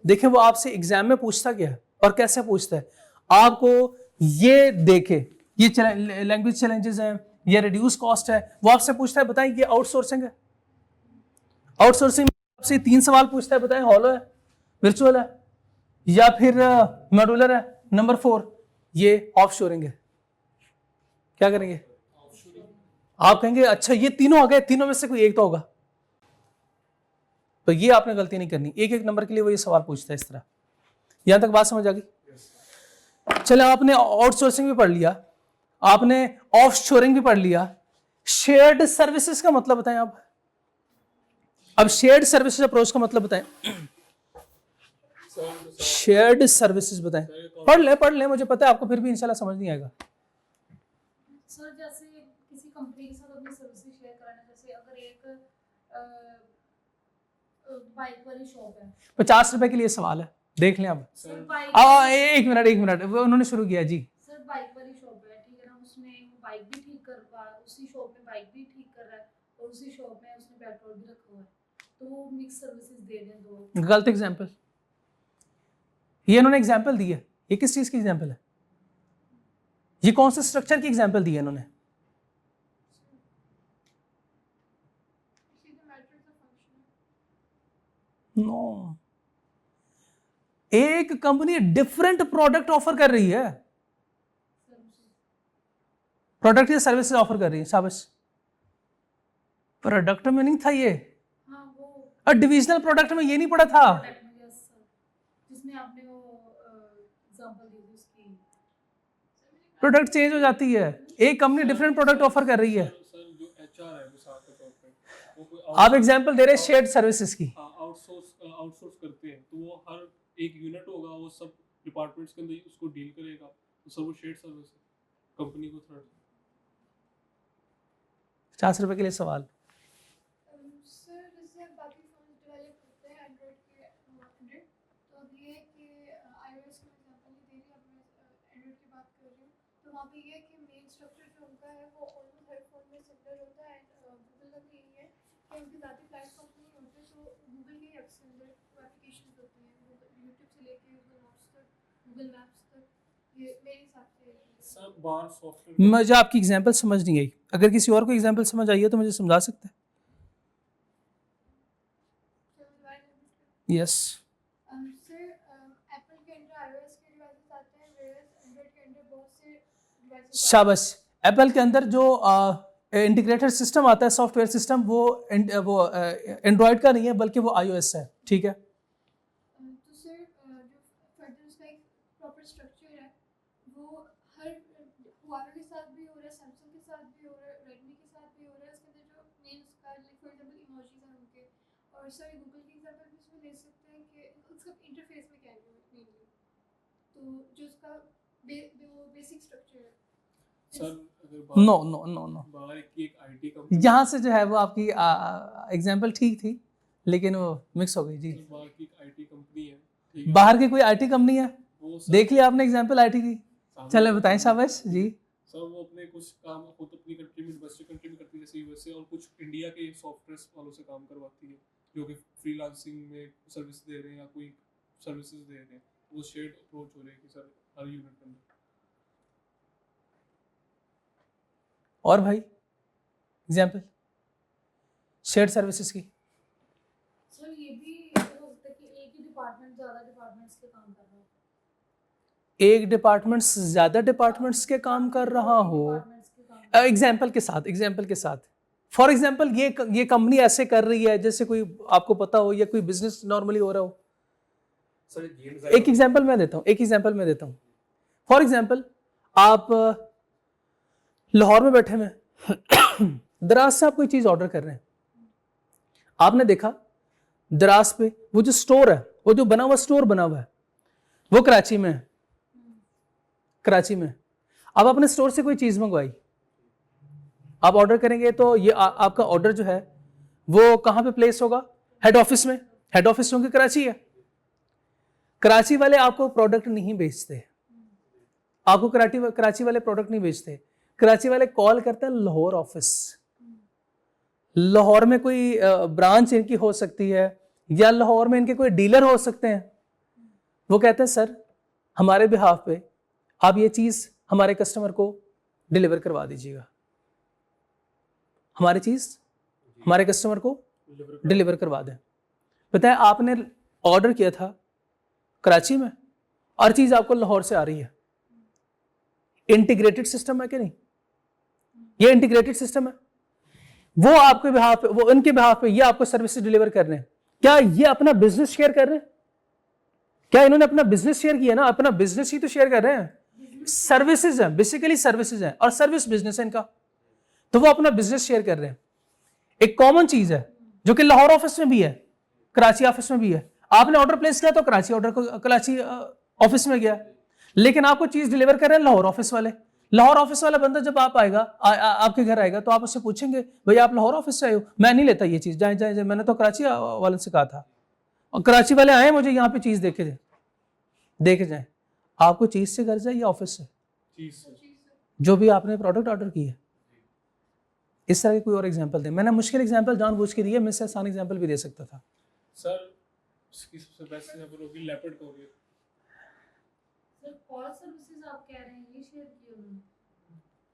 देखें वो आपसे एग्जाम में पूछता क्या है और कैसे पूछता है, आपको ये देखे, ये लैंग्वेज चैलेंजेस हैं, ये रिड्यूस कॉस्ट है, वो आपसे पूछता है बताएं ये आउटसोर्सिंग है। आउटसोर्सिंग में आपसे 3 सवाल पूछता है, बताएं हॉलो है, वर्चुअल है या फिर मॉड्यूलर है। नंबर 4 ये ऑफशोरिंग है। क्या करेंगे आप? कहेंगे अच्छा ये तीनों आ गए, तीनों में से कोई एक तो होगा। तो ये आपने गलती नहीं करनी, एक नंबर के लिए वो ये सवाल पूछता है इस तरह। यहां तक बात समझ आ गई? चले, आपने आउटसोर्सिंग भी पढ़ लिया, आपने ऑफशोरिंग भी पढ़ लिया, शेयर्ड सर्विसेज का मतलब बताएं आप। अब शेयर्ड सर्विसेज अप्रोच का मतलब बताएं, शेयर्ड सर्विसेज बताएं। पढ़ ले, मुझे पता है आपको फिर भी इंशाल्लाह समझ नहीं आएगा। सर जैसे किसी कंपनी के साथ अपनी सर्विसेज शेयर कराना, जैसे अगर एक बाइक वाली शॉप है, 50 रुपए के लिए सवाल है, देख लें अब। सर बाइक एक मिनट, वो उन्होंने शुरू किया जी। सर बाइक वाली शॉप है, ठीक है ना, उसमें वो बाइक भी ठीक कर रहा है, उसी शॉप में बाइक भी ठीक कर रहा है और उसी शॉप में उसने पेट्रोल भी रखा हुआ है, तो वो मिक्स सर्विसेज दे दें दो। गलत एग्जाम्पल, ये इन्होंने एग्जाम्पल दी है, ये किस चीज की एग्जाम्पल है? ये कौन से स्ट्रक्चर की एग्जाम्पल दी है इन्होंने? नो, एक कंपनी डिफरेंट प्रोडक्ट ऑफर कर रही है, प्रोडक्ट या सर्विसेज ऑफर कर रही है, शाबाश। प्रोडक्ट में नहीं था ये, हाँ वो और डिविजनल प्रोडक्ट में ये नहीं पड़ा था। प्रोडक्ट में यस सर, जिसमें आपने वो एग्जांपल दी थी उसकी। प्रोडक्ट चेंज हो जाती है, एक कंपनी डिफरेंट प्रोडक्ट ऑफर कर रही है। सर जो एचआर है मिसाल के तौर पे, वो कोई आप एग्जांपल दे रहे हैं शेयर्ड सर्विसेज की, आउटसोर्स करते हैं, तो वो हर एक यूनिट होगा, वो सब डिपार्टमेंट्स के अंदर उसको डील करेगा, तो सर वो शेयर्ड सर्विस है कंपनी को थर्ड। 50 रुपए के लिए सवाल। सर जैसे बाकी फोन डेवलप होते हैं एंड्रॉइड के अंडर, तो अब ये कि iOS का एग्जांपल नहीं दे रही, अब मैं एंड्रॉइड की बात कर रही हूँ, तो वहाँ पे ये है कि मेन स्ट्रक्चर जो उनका है वो ऑलमोस्ट हर फोन में सिमिलर होता है। एंड गूगल का भी यही है कि उनके ज़ाती प्लेटफॉर्म नहीं होते, तो गूगल के ऐप्स के अंदर एप्लीकेशन होती हैं, यूट्यूब से लेके गूगल नोट्स तक, गूगल मैप्स तक, ये मेरे हिसाब से सर बार सॉफ्टवेयर मुझे आपकी एग्जांपल समझ नहीं आई, अगर किसी और को एग्जांपल समझ आई है तो मुझे समझा सकते हैं। यस, सर एप्पल के अंदर iOS के डिवाइसेस आते हैं, whereas एंड्रॉइड के अंदर बहुत से डिवाइसेस शाबाश। एप्पल के अंदर जो इंटीग्रेटेड सिस्टम आता है, सॉफ्टवेयर सिस्टम, वो एंड्रॉयड का नहीं है बल्कि वो iOS है, ठीक है। तो सर जो फर्दर उसका एक प्रॉपर स्ट्रक्चर है, वो हर हुआवे के साथ भी हो रहा है, सैमसंग के साथ भी हो रहा है, रेडमी के साथ भी हो रहा है, इसके अंदर जो नेम्स का लाइक फॉर एग्जांपल इमोजीज हैं उनके, और सर गूगल की एग्जांपल भी इसमें ले सकते हैं कि उसका इंटरफेस में क्या है मेनली, तो जो उसका वो बेसिक स्ट्रक्चर है। सर अगर नो नो नो नो, बाहर की एक आईटी कंपनी, यहाँ से जो है वो आपकी एग्जांपल ठीक थी लेकिन वो मिक्स हो गई जी। बाहर की एक आईटी कंपनी है, ठीक है, बाहर की कोई आईटी कंपनी है, वो सर देख लिया आपने एग्जांपल आईटी की, सामने- चले बताएं शाबाश जी। सर वो अपने कुछ काम खुद अपनी कंट्री में, दूसरी कंट्री में करती है जैसे यूएसए, और कुछ इंडिया के सॉफ्टवेयर वालों से काम करवाती है जो कि फ्रीलांसिंग में सर्विस दे रहे हैं या कोई सर्विसेज दे रहे हैं, वो शेयर्ड अप्रोच हो रही है कि सर हर यूनिट के अंदर। और भाई एग्जांपल शेयर्ड सर्विसेज की, सर ये भी हो सकता है कि एक ही डिपार्टमेंट ज़्यादा डिपार्टमेंट्स के काम कर रहा हो। एक डिपार्टमेंट ज्यादा डिपार्टमेंट्स के काम कर रहा हो। डिपार्टमेंट्स के काम एग्जाम्पल के साथ फॉर एग्जाम्पल ये कंपनी ऐसे कर रही है जैसे कोई आपको पता हो या कोई बिजनेस नॉर्मली हो रहा हो। सर गेम्स एक एग्जाम्पल मैं देता हूँ फॉर एग्जाम्पल आप लाहौर में बैठे हुए दराज से आप कोई चीज ऑर्डर कर रहे हैं, आपने देखा दराज पे वो जो स्टोर है, वो जो बना हुआ स्टोर बना हुआ है वो कराची में है, अब आपने स्टोर से कोई चीज मंगवाई, आप ऑर्डर करेंगे तो ये आपका ऑर्डर जो है वो कहाँ पे प्लेस होगा? हेड ऑफिस में। हेड ऑफिस क्योंकि कराची है, कराची वाले आपको प्रोडक्ट नहीं बेचते, आपको कराची वाले प्रोडक्ट नहीं बेचते, कराची वाले कॉल करते हैं लाहौर ऑफिस। लाहौर में कोई ब्रांच इनकी हो सकती है या लाहौर में इनके कोई डीलर हो सकते हैं, वो कहते हैं सर हमारे बिहाफ पे आप ये चीज हमारे कस्टमर को डिलीवर करवा दीजिएगा, हमारी चीज हमारे कस्टमर को डिलीवर करवा दें। पता है आपने ऑर्डर किया था कराची में और चीज आपको लाहौर से आ रही है, इंटीग्रेटेड सिस्टम है कि नहीं? ये इंटीग्रेटेड सिस्टम है, वो आपके बिहाफ पे, वो उनके बिहाफ पे ये आपको सर्विसेज डिलीवर कर रहे हैं। क्या ये अपना बिजनेस शेयर कर रहे हैं? क्या इन्होंने अपना बिजनेस शेयर किया ना? अपना बिजनेस ही तो शेयर कर रहे हैं, सर्विसेज है, बेसिकली सर्विसेज है और सर्विस बिजनेस है इनका, तो वो अपना बिजनेस शेयर कर रहे हैं। एक कॉमन चीज है जो कि लाहौर ऑफिस में भी है, कराची ऑफिस में भी है। आपने ऑर्डर प्लेस किया तो कराची ऑफिस में गया, लेकिन आपको चीज डिलीवर कर रहे हैं लाहौर ऑफिस वाले। लाहौर ऑफिस वाला बंदा जब आप आएगा आपके घर आएगा तो आप उससे पूछेंगे भैया आप लाहौर ऑफिस से आए हो? मैं नहीं लेता ये चीज, जाए मैंने तो कराची वाले से कहा था, और कराची वाले आए मुझे यहाँ पे चीज देखे जाए। आपको चीज से गर्ज है या ऑफिस से? चीज जो भी आपने प्रोडक्ट ऑर्डर की है, इस तरह की कोई और एग्जांपल दें। मैंने मुश्किल एग्जांपल जानबूझ के दिए, मैं इससे आसान एग्जांपल भी दे सकता था। सर इसकी सबसे बेस्ट एग्जांपल होगी leopard courier. Sir call services आप कह रहे हैं ये शेयर किए उन्होंने?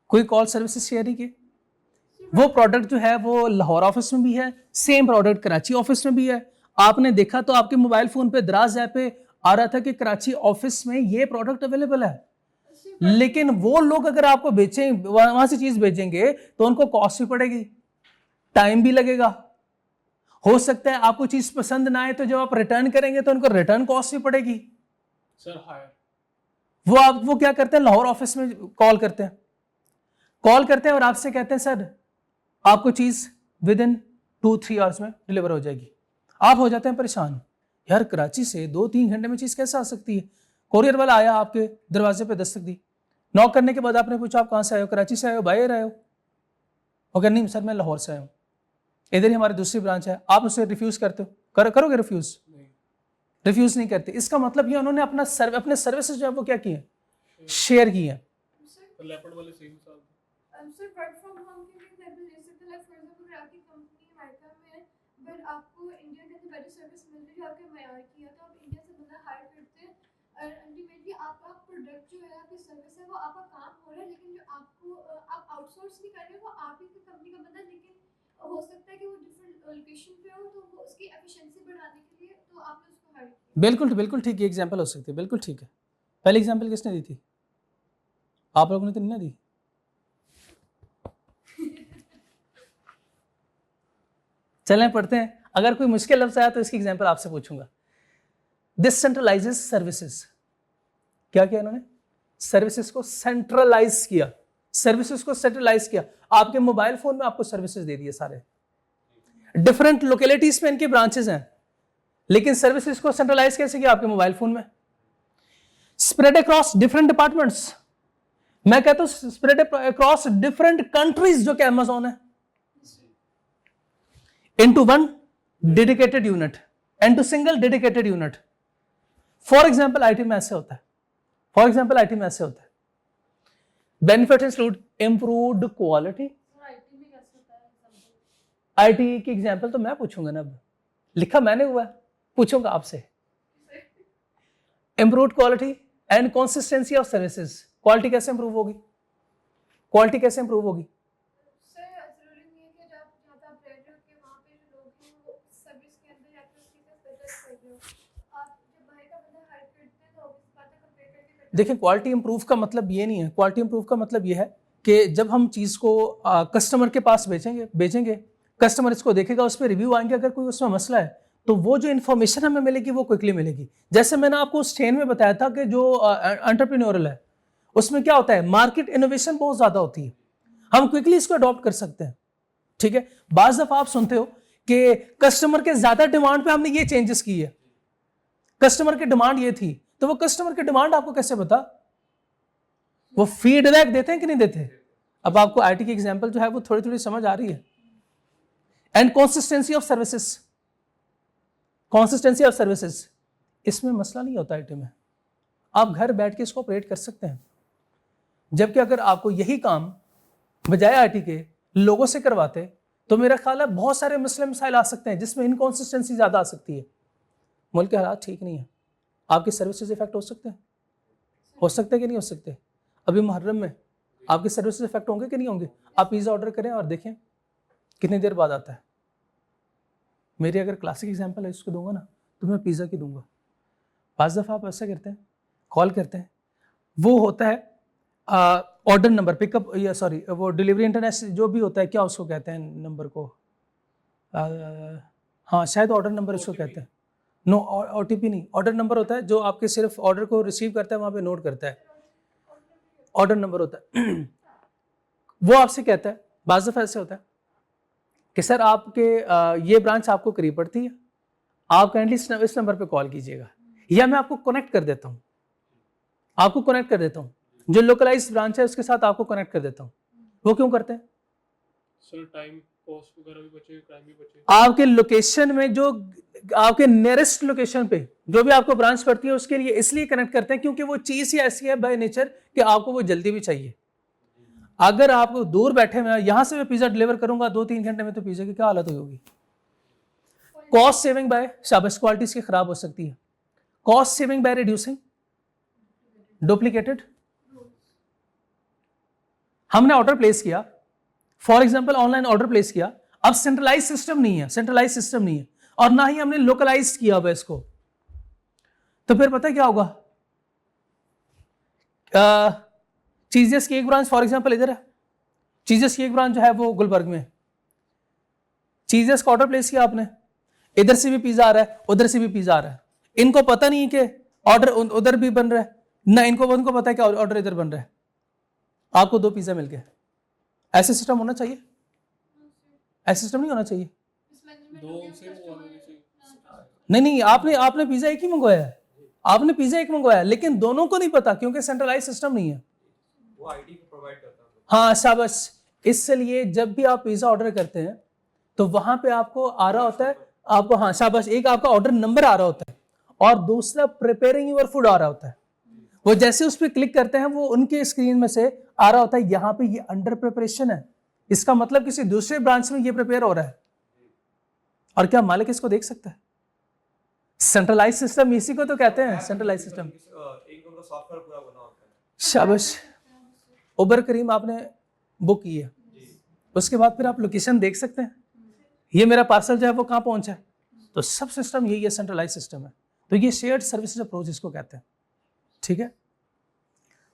कोई कॉल सर्विसेज शेयर नहीं किए। वो प्रोडक्ट जो है वो लाहौर ऑफिस में भी है, सेम प्रोडक्ट कराची ऑफिस में भी है। आपने देखा तो आपके मोबाइल फोन पे दराज ऐप पे आ रहा था कि कराची ऑफिस में ये प्रोडक्ट अवेलेबल है, लेकिन वो लोग अगर आपको बेचें, वहां से चीज बेचेंगे तो उनको कॉस्ट भी पड़ेगी, टाइम भी लगेगा। हो सकता है आपको चीज पसंद ना आए तो जब आप रिटर्न करेंगे तो उनको रिटर्न कॉस्ट भी पड़ेगी। सर हायर वो क्या करते हैं, लाहौर ऑफिस में कॉल करते हैं और आपसे कहते हैं सर आपको चीज विद इन 2-3 आवर्स में डिलीवर हो जाएगी। आप हो जाते हैं परेशान, यार कराची से 2-3 घंटे में चीज कैसे आ सकती है। कोरियर वाला आया, आपके दरवाजे पे दस्तक दी, नॉक करने के बाद आपने पूछा आप कहाँ से आए हो, कराची से आए हो, बाहर आए हो? वो कह नहीं सर मैं लाहौर से आया हूँ, इधर ही हमारी दूसरी ब्रांच है। आप उसे रिफ्यूज करते हो, करोगे रिफ्यूज? नहीं। रिफ्यूज नहीं करते। इसका मतलब ये उन्होंने अपने सर्विसेज जो है वो क्या किए, शेयर किए हैं। तो लेपर्ड वाले सही मिसाल थे। सर वर्क फ्रॉम होम के लिए एग्जांपल दे सकते हैं, लाइक फॉर एग्जांपल अगर आपकी कंपनी अमेरिका में है बट आपको इंडिया के अंदर बेटर सर्विस मिल रही है आपके मयार की है, तो आप इंडिया से बंदा हायर करते हैं और अल्टीमेटली आपका प्रोडक्ट जो है, आपकी सर्विस है, वो आपका काम हो रहा है, लेकिन जो आपको आप आउटसोर्स नहीं कर रहे हो, वो आप ही की कंपनी का बंदा, लेकिन हो सकता है कि वो डिफरेंट लोकेशन पे हो, तो वो उसकी एफिशिएंसी बढ़ाने के लिए तो आपने उसको हायर किया। बिल्कुल ठीक, ये एग्जाम्पल हो सकती है, बिल्कुल ठीक है। पहली एग्जाम्पल किसने दी थी? आप लोगों ने तो नहीं ना दी। चलें पढ़ते हैं। अगर कोई मुश्किल लफ्ज आया तो इसकी एग्जाम्पल आपसे पूछूंगा। This centralises services. क्या किया इन्होंने? सर्विसेज को सेंट्रलाइज किया, सर्विसेज को सेंट्रलाइज किया। आपके मोबाइल फोन में आपको सर्विसेज दे दिए सारे, डिफरेंट लोकेलिटीज में इनके ब्रांचेस हैं, लेकिन सर्विसेज को सेंट्रलाइज कैसे किया? आपके मोबाइल फोन में। स्प्रेड अक्रॉस डिफरेंट डिपार्टमेंट्स, मैं कहता हूं स्प्रेड अक्रॉस डिफरेंट कंट्रीज जो कि अमेज़न है, into one dedicated unit, into single dedicated unit. For example, IT में ऐसे होता है, benefits include improved quality. IT में कैसे होता है एग्जांपल? IT की एग्जांपल तो मैं पूछूंगा ना, अब लिखा मैंने हुआ है, पूछूंगा आपसे। improved quality and consistency of services. Quality कैसे इंप्रूव होगी? सर जरूरी नहीं है कि जब जहाँ पे आप रह रहे हो कि वहाँ पे जो लोग हैं वो सर्विस के अंदर या फिर उसकी बेटर कर रहे हो। आप जब बाहर का बंदा हायर करते हैं तो ऑब्वियस बात है कंपेयर करके better देखिए क्वालिटी इंप्रूव का मतलब ये नहीं है, क्वालिटी इंप्रूव का मतलब ये है कि जब हम चीज़ को कस्टमर के पास बेचेंगे, कस्टमर इसको देखेगा, उस पर रिव्यू आएंगे, अगर कोई उसमें मसला है तो वो जो इन्फॉर्मेशन हमें मिलेगी वो क्विकली मिलेगी। जैसे मैंने आपको उस चेन में बताया था कि जो एंटरप्रेन्योरल है उसमें क्या होता है, मार्केट इनोवेशन बहुत ज़्यादा होती है, हम क्विकली इसको अडॉप्ट कर सकते हैं। ठीक है, बाज़ दफ़ा आप सुनते हो कि कस्टमर के ज़्यादा डिमांड पे हमने ये चेंजेस की है, कस्टमर की डिमांड ये थी, तो वो कस्टमर की डिमांड आपको कैसे पता? वो फीडबैक देते हैं कि नहीं देते? अब आपको आईटी की एग्जांपल जो है वो थोड़ी थोड़ी समझ आ रही है। एंड कंसिस्टेंसी ऑफ सर्विसेज, इसमें मसला नहीं होता आईटी में, आप घर बैठ के इसको ऑपरेट कर सकते हैं। जबकि अगर आपको यही काम बजाय आईटी के लोगों से करवाते तो मेरा ख्याल है बहुत सारे मसाइल आ सकते हैं जिसमें इनकॉन्सिस्टेंसी ज़्यादा आ सकती है, मुल्क के हालात ठीक नहीं है, आपके सर्विसेज इफेक्ट हो सकते हैं कि नहीं हो सकते? अभी मुहर्रम में आपके सर्विसेज इफेक्ट होंगे कि नहीं होंगे? आप पिज़्ज़ा ऑर्डर करें और देखें कितनी देर बाद आता है। मेरी अगर क्लासिक एग्जांपल है इसको दूंगा ना तो मैं पिज़्ज़ा की दूंगा। बाज़ दफ़ा आप ऐसा करते हैं, कॉल करते हैं, वो होता है ऑर्डर नंबर पिकअप या सॉरी वो डिलीवरी इंटरनेशनल जो भी होता है, क्या उसको कहते हैं नंबर को, हाँ शायद ऑर्डर नंबर उसको कहते हैं। नो OTP नहीं, ऑर्डर नंबर होता है जो आपके सिर्फ ऑर्डर को रिसीव करता है, वहाँ पे नोट करता है, ऑर्डर नंबर होता है। वो आपसे कहता है, बाज़ दफ़ा ऐसे होता है कि सर आपके ये ब्रांच आपको करीब पड़ती है, आप काइंडली इस नंबर पे कॉल कीजिएगा, या मैं आपको कनेक्ट कर देता हूँ, जो लोकलाइज ब्रांच है उसके साथ आपको कनेक्ट कर देता हूँ। वो क्यों करते हैं? सर टाइम कॉस्ट वगैरह भी बचे, टाइम भी बचे। आपके लोकेशन में जो आपके नियरेस्ट लोकेशन पे जो भी आपको ब्रांच पड़ती है उसके लिए इसलिए कनेक्ट करते हैं क्योंकि वो चीज़ ही ऐसी है बाय नेचर कि आपको वो जल्दी भी चाहिए। अगर आप दूर बैठे हुए हैं, यहाँ से मैं पिज़्ज़ा डिलीवर करूंगा 2-3 घंटे में, तो पिज़्ज़ा की क्या हालत होगी? कॉस्ट सेविंग बाय, शाबाश, क्वालिटी इसकी खराब हो सकती है। Cost saving by reducing duplicated. हमने ऑर्डर प्लेस किया, for example online order place किया, अब सेंट्रलाइज सिस्टम नहीं है, और ना ही हमने लोकलाइज किया हुआ इसको, तो फिर पता है क्या होगा? चीजेस की एक ब्रांच फॉर एग्जांपल इधर है, चीजेस की एक ब्रांच जो है वो गुलबर्ग में, चीजेस का ऑर्डर प्लेस किया आपने, इधर से भी पिज्जा आ रहा है, उधर से भी पिज्जा आ रहा है, इनको पता नहीं कि ऑर्डर उधर भी बन रहा है, ना उनको पता है कि ऑर्डर इधर बन रहा है, आपको 2 पिज्जा मिल गए। ऐसे सिस्टम होना चाहिए? ऐसे सिस्टम नहीं होना चाहिए। नहीं, आपने पिज्जा एक ही मंगवाया है, लेकिन दोनों को नहीं पता क्योंकि सेंट्रलाइज सिस्टम नहीं है। वो आईडी को प्रोवाइड करता है। हाँ शाबाश। इसलिए जब भी आप पिज्जा ऑर्डर करते हैं तो वहां पे आपको आ रहा होता है, आपको, हाँ शाबाश, एक आपका ऑर्डर नंबर आ रहा होता है और दूसरा प्रिपेयरिंग योर फूड आ रहा होता है। वो जैसे उस पर क्लिक करते हैं वो उनके स्क्रीन में से आ रहा होता है, यहाँ पे ये अंडर प्रिपरेशन है, इसका मतलब किसी दूसरे ब्रांच में ये प्रिपेयर हो रहा है। और क्या मालिक इसको देख सकता है? सेंट्रलाइज सिस्टम इसी को तो कहते हैं, सेंट्रलाइज सिस्टम। एक उनका सॉफ्टवेयर पूरा बना होता है। शाबाश। उबर करीम आपने बुक की है, उसके बाद फिर आप लोकेशन देख सकते हैं, ये मेरा पार्सल जो है वो कहाँ पहुंचा है, तो सब सिस्टम यही है, सेंट्रलाइज सिस्टम है। तो ये शेयर्ड सर्विसेज अप्रोच इसको कहते हैं, ठीक है।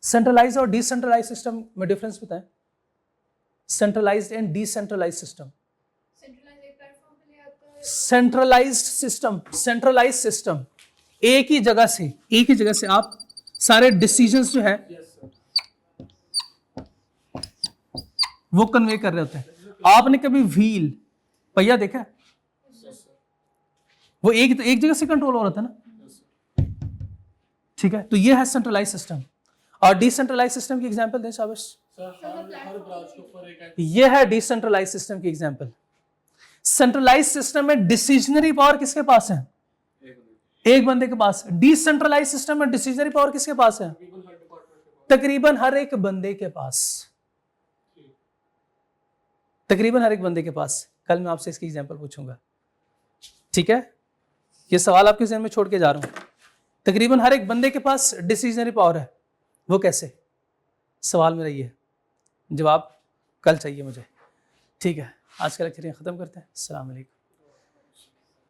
सेंट्रलाइज और डिसेंट्रलाइज सिस्टम में डिफरेंस बताएं। Centralised and decentralise system. Centralise system एक ही जगह से आप सारे डिसीजंस जो है वो कन्वे कर रहे होते हैं। आपने कभी व्हील, पहिया देखा है? वो एक जगह से कंट्रोल हो रहा था ना, ठीक है। तो ये है सेंट्रलाइज सिस्टम। और डिसेंट्रलाइज सिस्टम की एग्जांपल दें शाबाश। ये है डिसेंट्रलाइज सिस्टम की एग्जांपल। सेंट्रलाइज सिस्टम में डिसीजनरी पावर किसके पास है? एक बंदे के पास। डिसेंट्रलाइज सिस्टम में डिसीजनरी पावर किसके पास है? तकरीबन हर एक बंदे के पास, तकरीबन हर एक बंदे के पास। कल मैं आपसे इसकी एग्जांपल पूछूंगा, ठीक है। ये सवाल आपके ज़हन में छोड़ के जा रहा हूं। तकरीबन हर एक बंदे के पास डिसीजनरी पावर है, वो कैसे? सवाल मेरा ये है, जवाब कल चाहिए मुझे, ठीक है। आज का लेक्चर ख़त्म करते हैं। अस्सलाम वालेकुम।